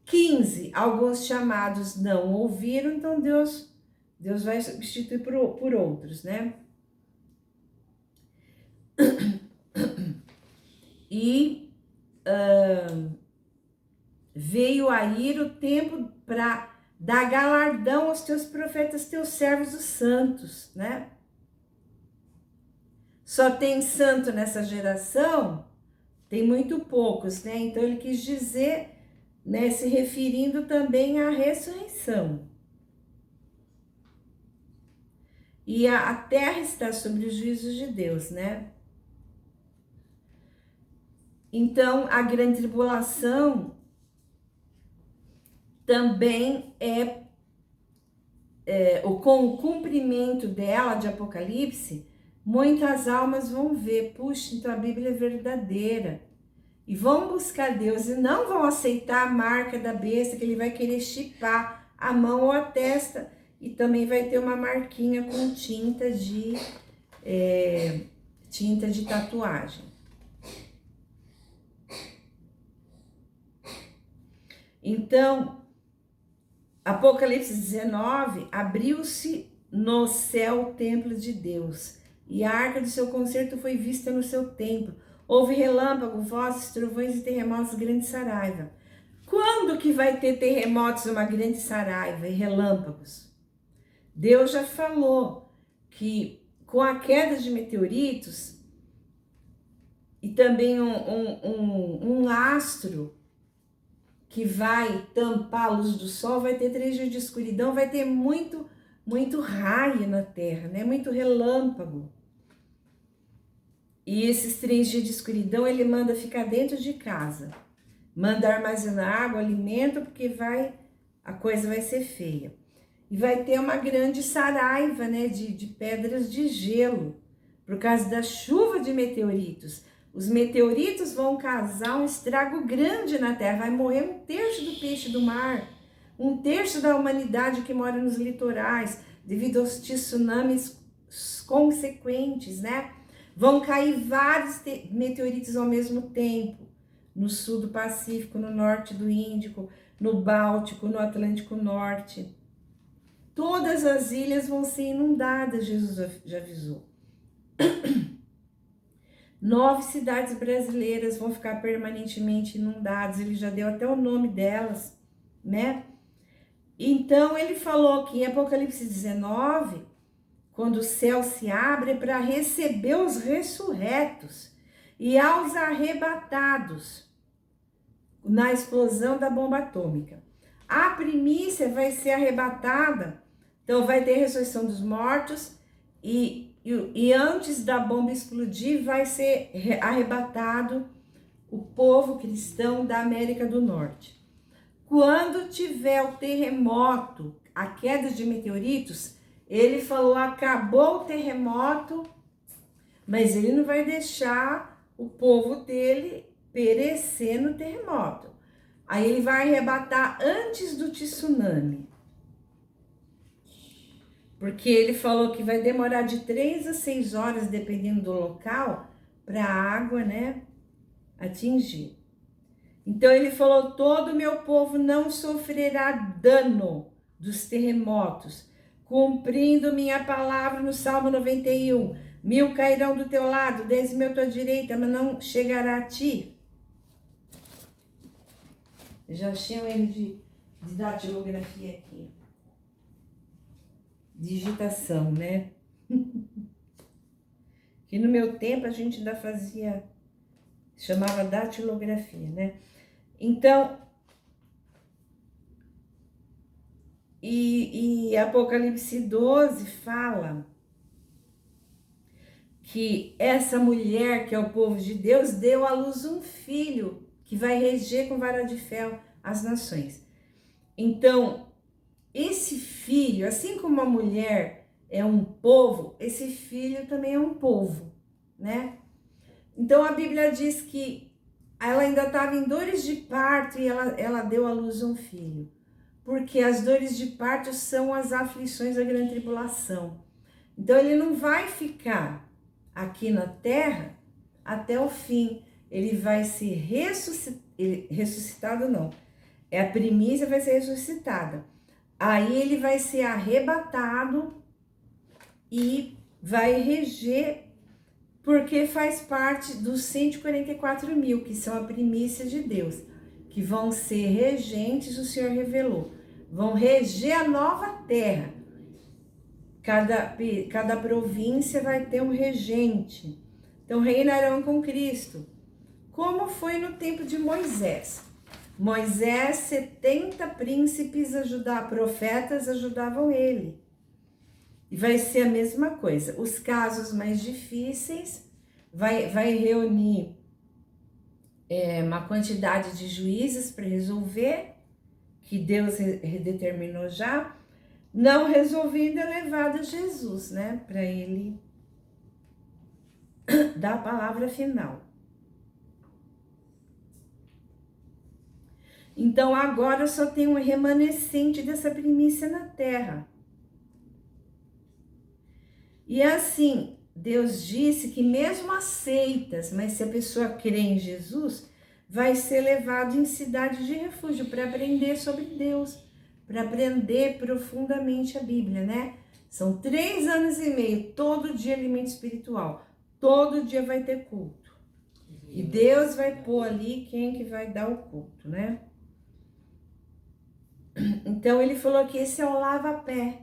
15. Alguns chamados não ouviram, então Deus vai substituir por outros, né? E veio a ir o tempo para dar galardão aos teus profetas, teus servos, os santos, né? Só tem santo nessa geração? Tem muito poucos, né? Então ele quis dizer, né, se referindo também à ressurreição. E a terra está sobre os juízos de Deus, né? Então, a grande tribulação também com o cumprimento dela, de Apocalipse, muitas almas vão ver, puxa, então a Bíblia é verdadeira. E vão buscar Deus e não vão aceitar a marca da besta, que ele vai querer chipar a mão ou a testa. E também vai ter uma marquinha com tinta de tatuagem. Então, Apocalipse 19, abriu-se no céu o templo de Deus, e a arca do seu concerto foi vista no seu templo. Houve relâmpago, vozes, trovões e terremotos, grande saraiva. Quando que vai ter terremotos, uma grande saraiva e relâmpagos? Deus já falou que com a queda de meteoritos e também um astro que vai tampar a luz do sol, vai ter 3 dias de escuridão, vai ter muito raio na terra, né? Muito relâmpago. E esses 3 dias de escuridão, ele manda ficar dentro de casa. Manda armazenar água, alimento, porque a coisa vai ser feia. E vai ter uma grande saraiva, né, de pedras de gelo, por causa da chuva de meteoritos. Os meteoritos vão causar um estrago grande na Terra. Vai morrer 1/3 do peixe do mar, 1/3 da humanidade que mora nos litorais, devido aos tsunamis consequentes, né? Vão cair vários meteoritos ao mesmo tempo, no sul do Pacífico, no norte do Índico, no Báltico, no Atlântico Norte. Todas as ilhas vão ser inundadas, Jesus já avisou. 9 cidades brasileiras vão ficar permanentemente inundadas, ele já deu até o nome delas, né? Então, ele falou que em Apocalipse 19, quando o céu se abre para receber os ressurretos e aos arrebatados na explosão da bomba atômica. A primícia vai ser arrebatada, então vai ter ressurreição dos mortos e antes da bomba explodir vai ser arrebatado o povo cristão da América do Norte. Quando tiver o terremoto, a queda de meteoritos, ele falou, acabou o terremoto, mas ele não vai deixar o povo dele perecer no terremoto. Aí ele vai arrebatar antes do tsunami. Porque ele falou que vai demorar de 3 a 6 horas, dependendo do local, para a água, né, atingir. Então ele falou, todo o meu povo não sofrerá dano dos terremotos, cumprindo minha palavra no Salmo 91. 1000 cairão do teu lado, 10.000 à tua direita, mas não chegará a ti. Já chamo ele de datilografia aqui. Digitação, né? Que no meu tempo a gente ainda fazia, chamava datilografia, né? Então, e Apocalipse 12 fala que essa mulher, que é o povo de Deus, deu à luz um filho que vai reger com vara de ferro as nações. Então, esse filho, assim como a mulher é um povo, esse filho também é um povo, né? Então, a Bíblia diz que ela ainda estava em dores de parto e ela deu à luz um filho. Porque as dores de parto são as aflições da grande tribulação. Então ele não vai ficar aqui na terra até o fim. Ele vai ser ressuscitado, não. A primícia vai ser ressuscitada. Aí ele vai ser arrebatado e vai reger, porque faz parte dos 144 mil, que são a primícia de Deus, que vão ser regentes, o Senhor revelou. Vão reger a nova terra. Cada província vai ter um regente. Então reinarão com Cristo. Como foi no tempo de Moisés. Moisés, 70 príncipes profetas ajudavam ele. E vai ser a mesma coisa. Os casos mais difíceis vai reunir uma quantidade de juízes para resolver, que Deus determinou já. Não resolvido é levado a Jesus, né? Para ele dar a palavra final. Então agora só tem um remanescente dessa primícia na terra. E assim, Deus disse que mesmo aceitas, mas se a pessoa crê em Jesus, vai ser levado em cidade de refúgio para aprender sobre Deus, para aprender profundamente a Bíblia, né? São 3 anos e meio, todo dia alimento espiritual, todo dia vai ter culto. E Deus vai pôr ali quem que vai dar o culto, né? Então ele falou que esse é o lava-pé.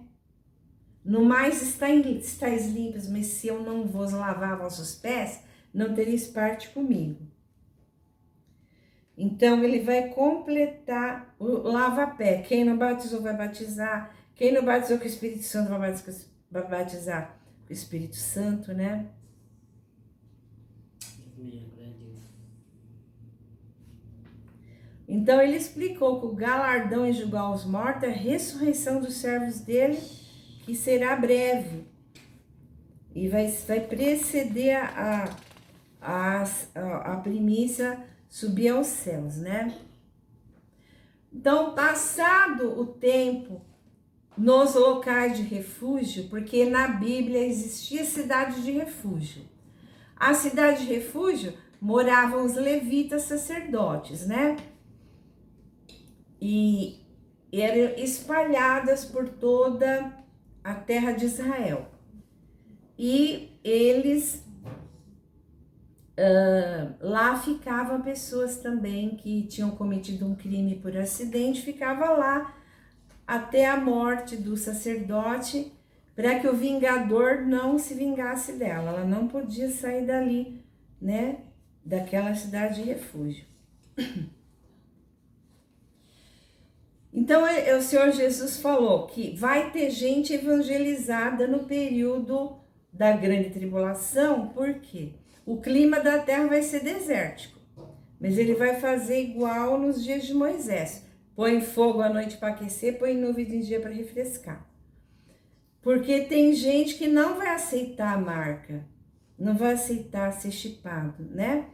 No mais estáis limpos, mas se eu não vos lavar vossos pés, não tereis parte comigo. Então ele vai completar o lava-pé. Quem não batizou vai batizar. Quem não batizou com o Espírito Santo vai batizar com o Espírito Santo, né? Então ele explicou que o galardão em julgar os mortos é a ressurreição dos servos dele, que será breve. E vai preceder a primícia subir aos céus, né? Então, passado o tempo nos locais de refúgio, porque na Bíblia existia cidade de refúgio. A cidade de refúgio moravam os levitas sacerdotes, né? E eram espalhadas por toda a terra de Israel. E eles, lá ficavam pessoas também que tinham cometido um crime por acidente, ficava lá até a morte do sacerdote, para que o vingador não se vingasse dela. Ela não podia sair dali, né, daquela cidade de refúgio. Então, o Senhor Jesus falou que vai ter gente evangelizada no período da grande tribulação, porque o clima da terra vai ser desértico, mas ele vai fazer igual nos dias de Moisés. Põe fogo à noite para aquecer, põe nuvem de dia para refrescar. Porque tem gente que não vai aceitar a marca, não vai aceitar ser chipado, né?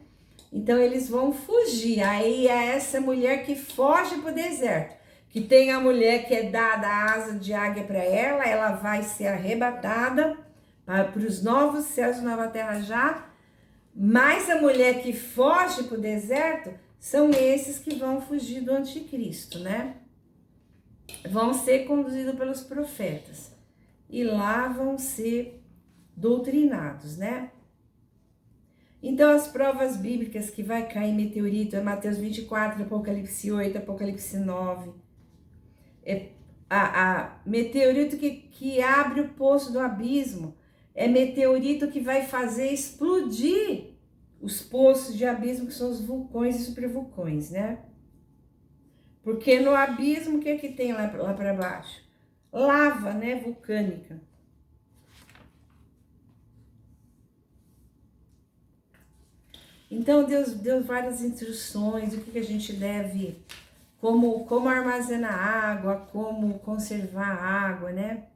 Então, eles vão fugir. Aí é essa mulher que foge para o deserto. Que tem a mulher que é dada a asa de águia para ela, ela vai ser arrebatada para os novos céus e nova terra já, mas a mulher que foge para o deserto são esses que vão fugir do anticristo, né? Vão ser conduzidos pelos profetas e lá vão ser doutrinados, né? Então, as provas bíblicas que vai cair meteorito é Mateus 24, Apocalipse 8, Apocalipse 9. Meteorito que abre o poço do abismo, é meteorito que vai fazer explodir os poços de abismo, que são os vulcões e supervulcões, né? Porque no abismo, o que tem lá para baixo? Lava, né, vulcânica. Então Deus deu várias instruções, o que a gente deve, como armazenar água, como conservar a água, né?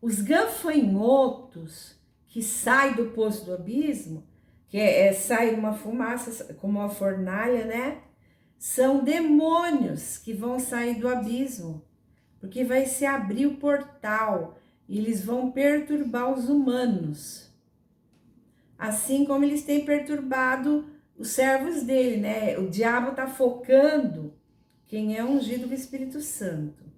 Os gafanhotos que saem do poço do abismo, que sai uma fumaça como uma fornalha, né? São demônios que vão sair do abismo, porque vai se abrir o portal e eles vão perturbar os humanos, assim como eles têm perturbado os servos dele, né? O diabo está focando quem é ungido do Espírito Santo.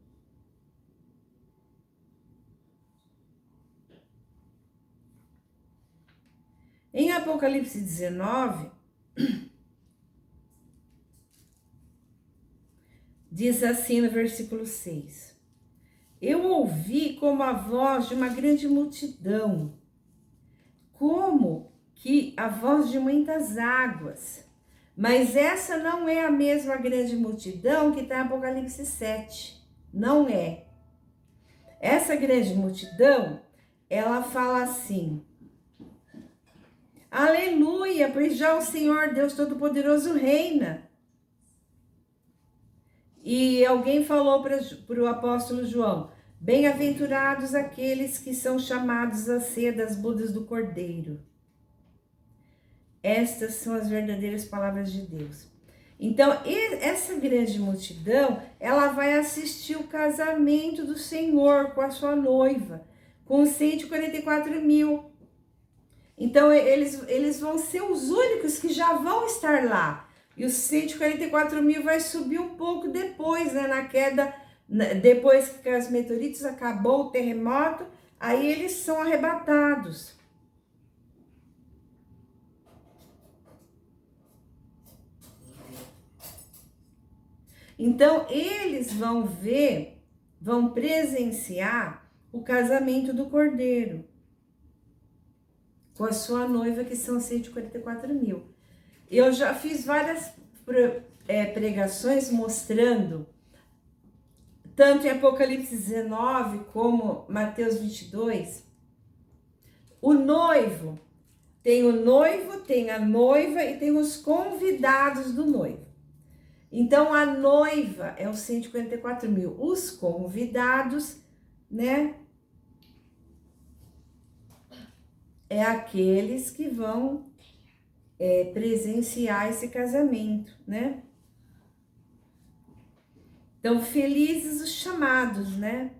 Em Apocalipse 19, diz assim no versículo 6: Eu ouvi como a voz de uma grande multidão, como que a voz de muitas águas. Mas essa não é a mesma grande multidão que está em Apocalipse 7. Não é. Essa grande multidão, ela fala assim: Aleluia, pois já o Senhor Deus Todo-Poderoso reina. E alguém falou para o apóstolo João: Bem-aventurados aqueles que são chamados a ser das bodas do Cordeiro. Estas são as verdadeiras palavras de Deus. Então, essa grande multidão, ela vai assistir o casamento do Senhor com a sua noiva, com os 144 mil. Então, eles vão ser os únicos que já vão estar lá. E os 144 mil vai subir um pouco depois, né? Na queda, depois que os meteoritos acabou o terremoto, aí eles são arrebatados. Então, eles vão ver, vão presenciar o casamento do Cordeiro com a sua noiva, que são 144 mil. Eu já fiz várias pregações mostrando, tanto em Apocalipse 19 como Mateus 22, o noivo, tem a noiva e tem os convidados do noivo. Então, a noiva é os 144 mil, os convidados, né, é aqueles que vão presenciar esse casamento, né? Então, felizes os chamados, né?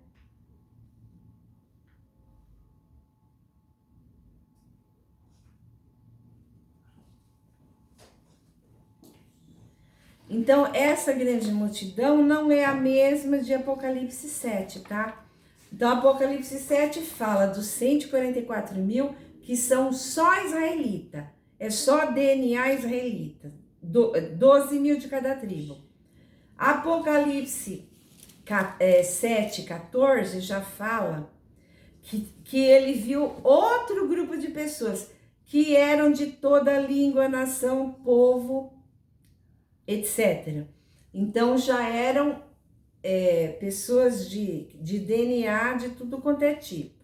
Então, essa grande multidão não é a mesma de Apocalipse 7, tá? Então, Apocalipse 7 fala dos 144 mil que são só israelita. É só DNA israelita. 12 mil de cada tribo. Apocalipse 7, 14 já fala que ele viu outro grupo de pessoas que eram de toda língua, nação, povo, etc. Então já eram pessoas de DNA de tudo quanto é tipo.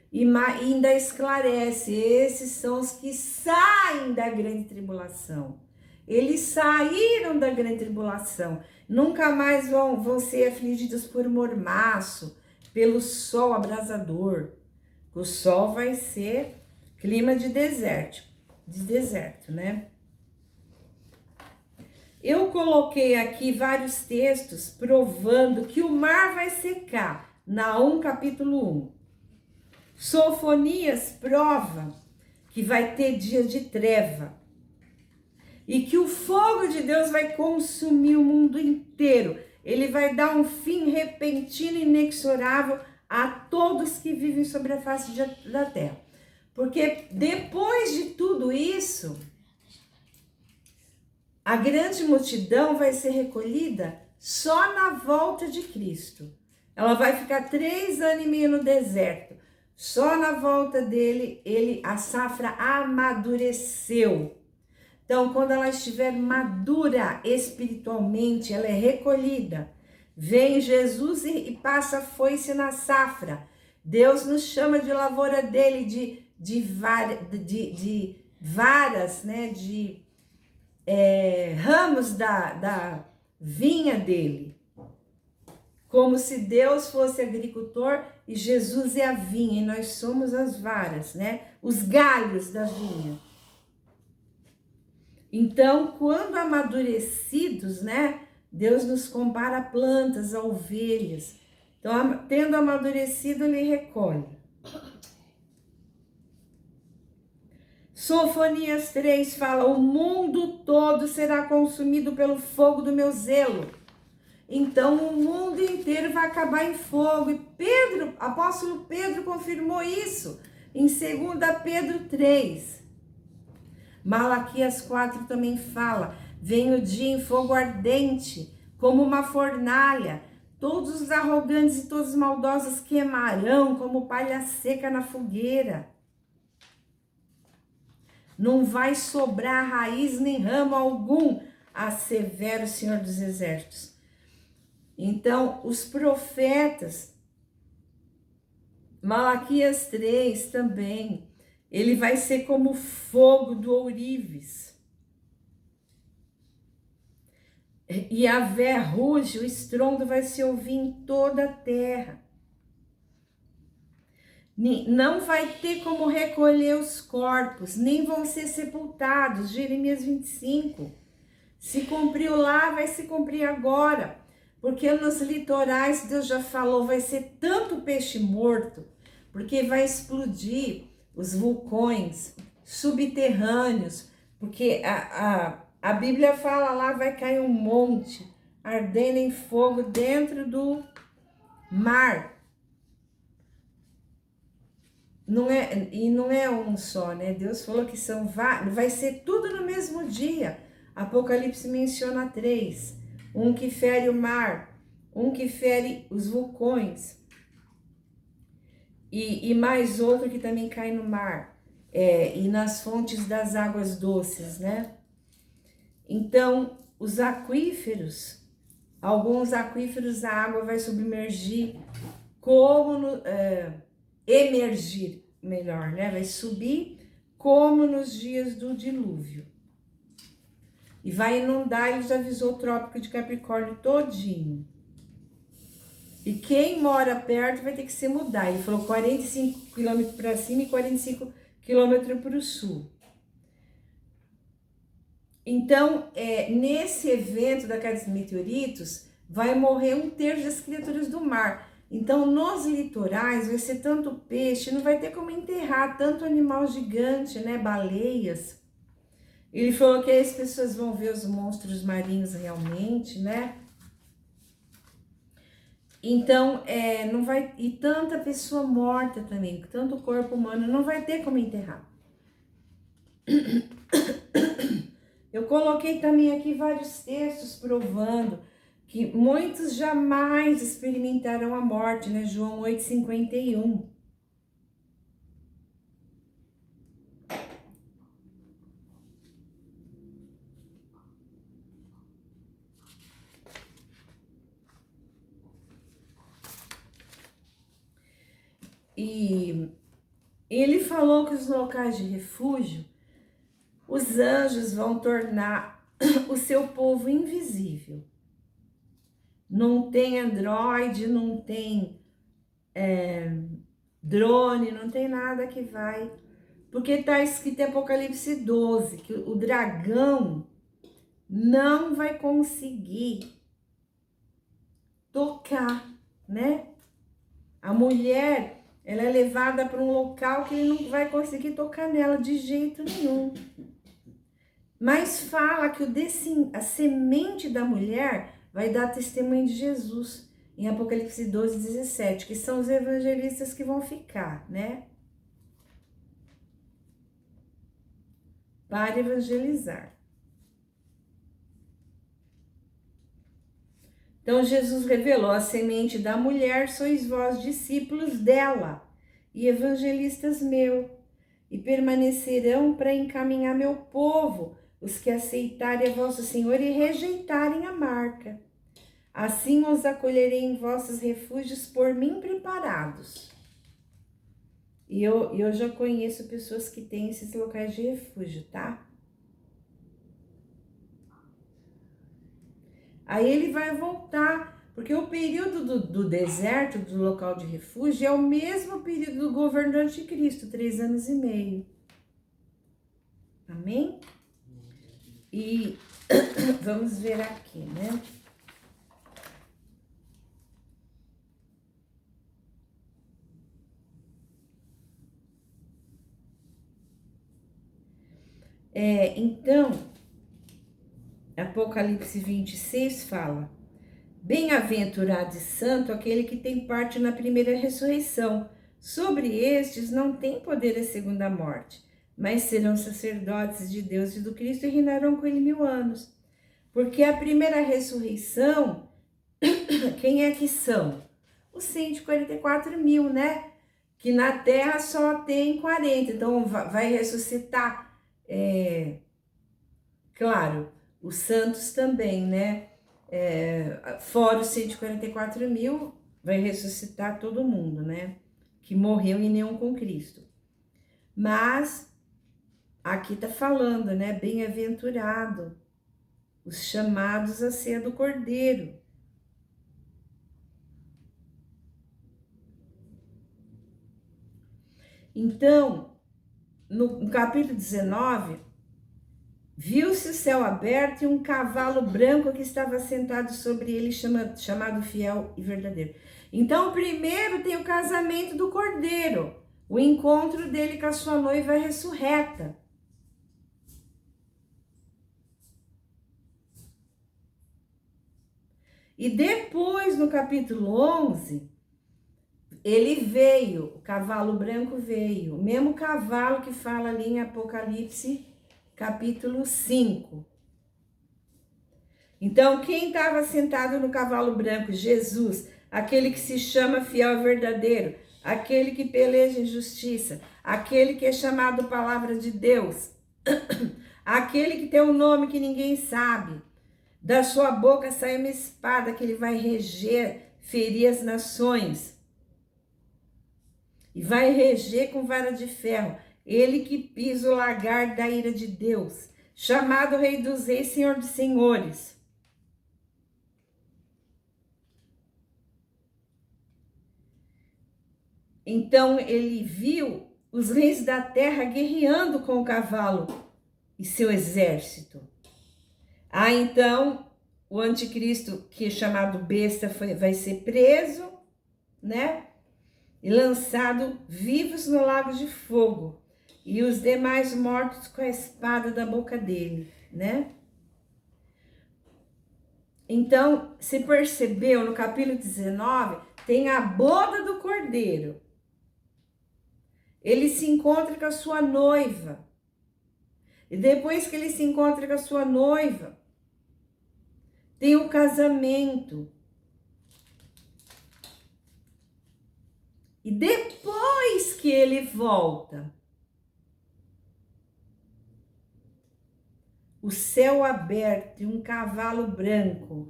E ainda esclarece, esses são os que saem da grande tribulação. Eles saíram da grande tribulação, nunca mais vão ser afligidos por mormaço, pelo sol abrasador. O sol vai ser clima de deserto, né? Eu coloquei aqui vários textos provando que o mar vai secar, Naum capítulo 1. Sofonias prova que vai ter dia de treva e que o fogo de Deus vai consumir o mundo inteiro. Ele vai dar um fim repentino e inexorável a todos que vivem sobre a face da terra. Porque depois de tudo isso, a grande multidão vai ser recolhida só na volta de Cristo. Ela vai ficar 3 anos e meio no deserto. Só na volta dele, a safra amadureceu. Então, quando ela estiver madura espiritualmente, ela é recolhida. Vem Jesus e passa a foice na safra. Deus nos chama de lavoura dele, de varas, né? De ramos da vinha dele. Como se Deus fosse agricultor e Jesus é a vinha, e nós somos as varas, né? Os galhos da vinha. Então, quando amadurecidos, né? Deus nos compara a plantas, a ovelhas. Então, tendo amadurecido, ele recolhe. Sofonias 3 fala: o mundo todo será consumido pelo fogo do meu zelo. Então o mundo inteiro vai acabar em fogo. E apóstolo Pedro confirmou isso em 2 Pedro 3. Malaquias 4 também fala: vem o dia em fogo ardente, como uma fornalha. Todos os arrogantes e todos os maldosos queimarão como palha seca na fogueira. Não vai sobrar raiz nem ramo algum, assevera o Senhor dos Exércitos. Então, os profetas, Malaquias 3 também, ele vai ser como fogo do ourives. E a vé ruge, o estrondo vai se ouvir em toda a terra. Não vai ter como recolher os corpos, nem vão ser sepultados. Jeremias 25. Se cumpriu lá, vai se cumprir agora. Porque nos litorais, Deus já falou, vai ser tanto peixe morto, porque vai explodir os vulcões subterrâneos, porque a Bíblia fala lá, vai cair um monte ardendo em fogo dentro do mar. Não é um só, né? Deus falou que são vários, vai ser tudo no mesmo dia. Apocalipse menciona 3. Um que fere o mar, um que fere os vulcões. E mais outro que também cai no mar. E nas fontes das águas doces, né? Então, os aquíferos, alguns aquíferos a água vai submergir emergir, melhor, né? Vai subir como nos dias do dilúvio. E vai inundar, ele já avisou o Trópico de Capricórnio todinho. E quem mora perto vai ter que se mudar. Ele falou 45 quilômetros para cima e 45 quilômetros para o sul. Então, nesse evento da queda dos meteoritos, vai morrer 1/3 das criaturas do mar. Então, nos litorais vai ser tanto peixe, não vai ter como enterrar tanto animal gigante, né? Baleias. Ele falou que aí as pessoas vão ver os monstros marinhos realmente, né? Então, não vai... E tanta pessoa morta também, tanto corpo humano, não vai ter como enterrar. Eu coloquei também aqui vários textos provando que muitos jamais experimentarão a morte, né? João 8,51. E ele falou que os locais de refúgio, os anjos vão tornar o seu povo invisível. Não tem Android, não tem drone, não tem nada que vai... Porque está escrito em Apocalipse 12, que o dragão não vai conseguir tocar, né? A mulher, ela é levada para um local que ele não vai conseguir tocar nela de jeito nenhum. Mas fala que a semente da mulher vai dar testemunho de Jesus, em Apocalipse 12, 17, que são os evangelistas que vão ficar, né? Para evangelizar. Então, Jesus revelou: a semente da mulher sois vós, discípulos dela, e evangelistas meu, e permanecerão para encaminhar meu povo, os que aceitarem a vosso Senhor e rejeitarem a marca. Assim os acolherei em vossos refúgios por mim preparados. E eu já conheço pessoas que têm esses locais de refúgio, tá? Aí ele vai voltar, porque o período do deserto, do local de refúgio, é o mesmo período do governo do anticristo, 3 anos e meio. Amém? E vamos ver aqui, né? Então, Apocalipse 26 fala: bem-aventurado e santo aquele que tem parte na primeira ressurreição. Sobre estes não tem poder a segunda morte, mas serão sacerdotes de Deus e do Cristo e reinarão com ele 1000 anos. Porque a primeira ressurreição, quem é que são? Os 144 mil, né? Que na terra só tem 40, então vai ressuscitar, claro, os santos também, né? Fora os 144 mil, vai ressuscitar todo mundo, né? Que morreu em união com Cristo. Mas aqui tá falando, né? Bem-aventurado os chamados à ceia do Cordeiro. Então, no capítulo 19, viu-se o céu aberto e um cavalo branco que estava sentado sobre ele, chamado Fiel e Verdadeiro. Então, primeiro tem o casamento do Cordeiro, o encontro dele com a sua noiva ressurreta. E depois, no capítulo 11, ele veio, o cavalo branco veio, o mesmo cavalo que fala ali em Apocalipse, capítulo 5. Então, quem estava sentado no cavalo branco? Jesus, aquele que se chama fiel e verdadeiro, aquele que peleja em justiça, aquele que é chamado palavra de Deus, aquele que tem um nome que ninguém sabe. Da sua boca sai uma espada que ele vai reger, ferir as nações. E vai reger com vara de ferro. Ele que pisa o lagar da ira de Deus, chamado Rei dos Reis, Senhor dos Senhores. Então ele viu os reis da terra guerreando com o cavalo e seu exército. Então o anticristo, que é chamado besta, vai ser preso, né? E lançado vivos no lago de fogo. E os demais mortos com a espada da boca dele, né? Então, se percebeu, no capítulo 19, tem a boda do Cordeiro. Ele se encontra com a sua noiva. E depois que ele se encontra com a sua noiva, tem o casamento. E depois que ele volta, o céu aberto e um cavalo branco.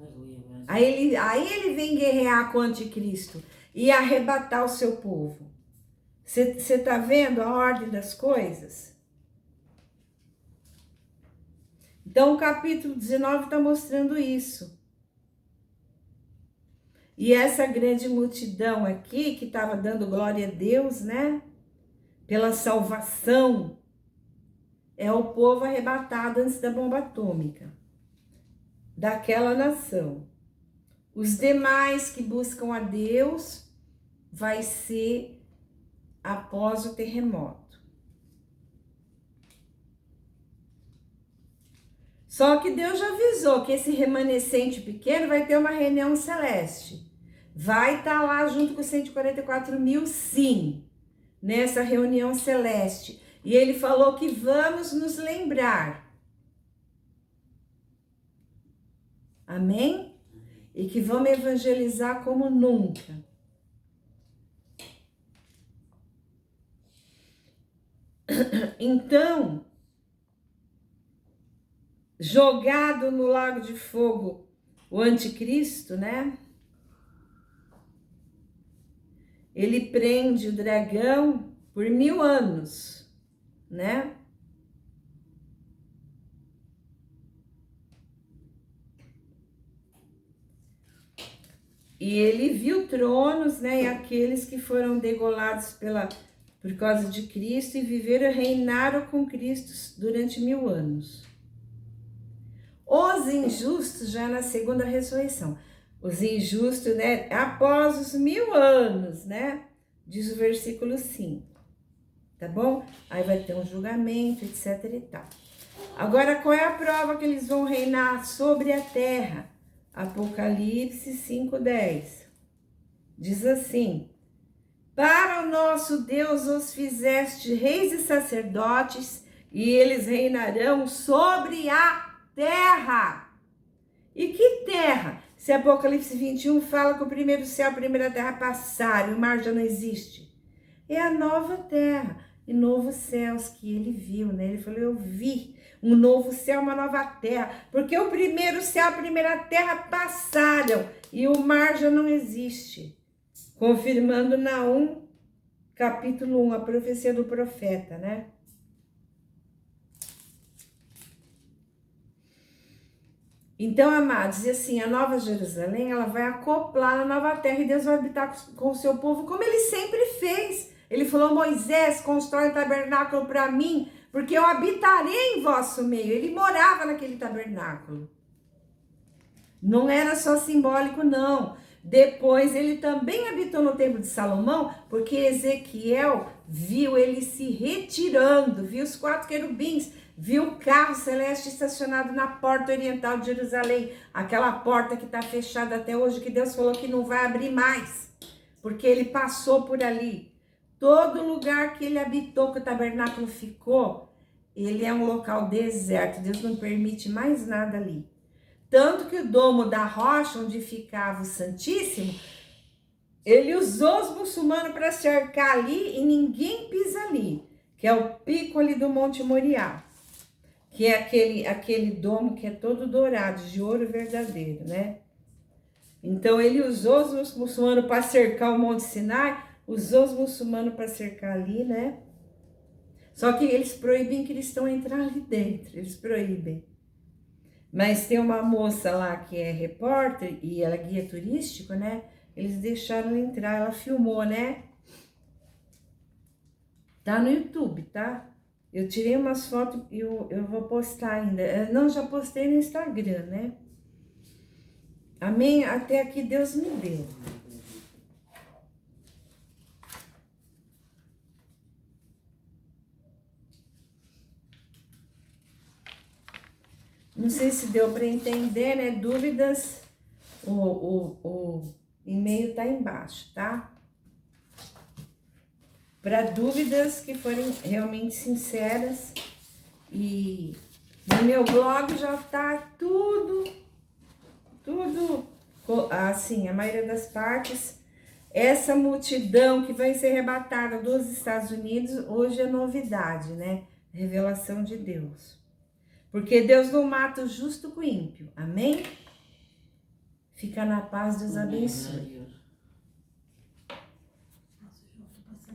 Aí ele vem guerrear com o anticristo e arrebatar o seu povo. Você está vendo a ordem das coisas? Então, o capítulo 19 está mostrando isso. E essa grande multidão aqui, que estava dando glória a Deus, né? Pela salvação, é o povo arrebatado antes da bomba atômica, daquela nação. Os demais que buscam a Deus, vai ser após o terremoto. Só que Deus já avisou que esse remanescente pequeno vai ter uma reunião celeste. Vai estar lá junto com os 144 mil, sim, nessa reunião celeste. E ele falou que vamos nos lembrar. Amém? E que vamos evangelizar como nunca. Então, jogado no lago de fogo o anticristo, né? Ele prende o dragão por 1000 anos, né? E ele viu tronos, né? E aqueles que foram degolados por causa de Cristo e viveram, reinaram com Cristo durante 1000 anos. Os injustos já na segunda ressurreição. Os injustos, né? Após os 1000 anos, né? Diz o versículo 5. Tá bom? Aí vai ter um julgamento, etc e tal. Agora, qual é a prova que eles vão reinar sobre a terra? Apocalipse 5:10. Diz assim: para o nosso Deus os fizeste reis e sacerdotes, e eles reinarão sobre a terra. E que terra? Se Apocalipse 21 fala que o primeiro céu, a primeira terra passaram, e o mar já não existe. É a nova terra e novos céus que ele viu, né? Ele falou, eu vi um novo céu, uma nova terra, porque o primeiro céu, a primeira terra passaram e o mar já não existe. Confirmando Naum, capítulo 1, a profecia do profeta, né? Então, amados, e assim, a Nova Jerusalém, ela vai acoplar na nova terra e Deus vai habitar com o seu povo, como ele sempre fez. Ele falou, Moisés, constrói um tabernáculo para mim, porque eu habitarei em vosso meio. Ele morava naquele tabernáculo. Não era só simbólico, não. Depois ele também habitou no templo de Salomão, porque Ezequiel viu ele se retirando, viu os 4 querubins, viu o carro celeste estacionado na porta oriental de Jerusalém, aquela porta que está fechada até hoje, que Deus falou que não vai abrir mais, porque ele passou por ali. Todo lugar que ele habitou, que o tabernáculo ficou, ele é um local deserto, Deus não permite mais nada ali. Tanto que o domo da rocha, onde ficava o Santíssimo, ele usou os muçulmanos para cercar ali e ninguém pisa ali, que é o pico ali do Monte Moriá, que é aquele domo que é todo dourado, de ouro verdadeiro, né? Então ele usou os muçulmanos para cercar o Monte Sinai, usou os muçulmanos para cercar ali, né? Só que eles proíbem cristão entrar ali dentro, eles proíbem. Mas tem uma moça lá que é repórter e ela é guia turístico, né? Eles deixaram entrar, ela filmou, né? Tá no YouTube, tá? Eu tirei umas fotos e eu vou postar ainda. Não, já postei no Instagram, né? Amém? Até aqui Deus me deu. Não sei se deu para entender, né? Dúvidas, o e-mail tá embaixo, tá? Para dúvidas que forem realmente sinceras. E no meu blog já tá tudo assim, a maioria das partes. Essa multidão que vai ser arrebatada dos Estados Unidos, hoje é novidade, né? Revelação de Deus. Porque Deus não mata o justo com o ímpio. Amém? Fica na paz, Deus abençoe.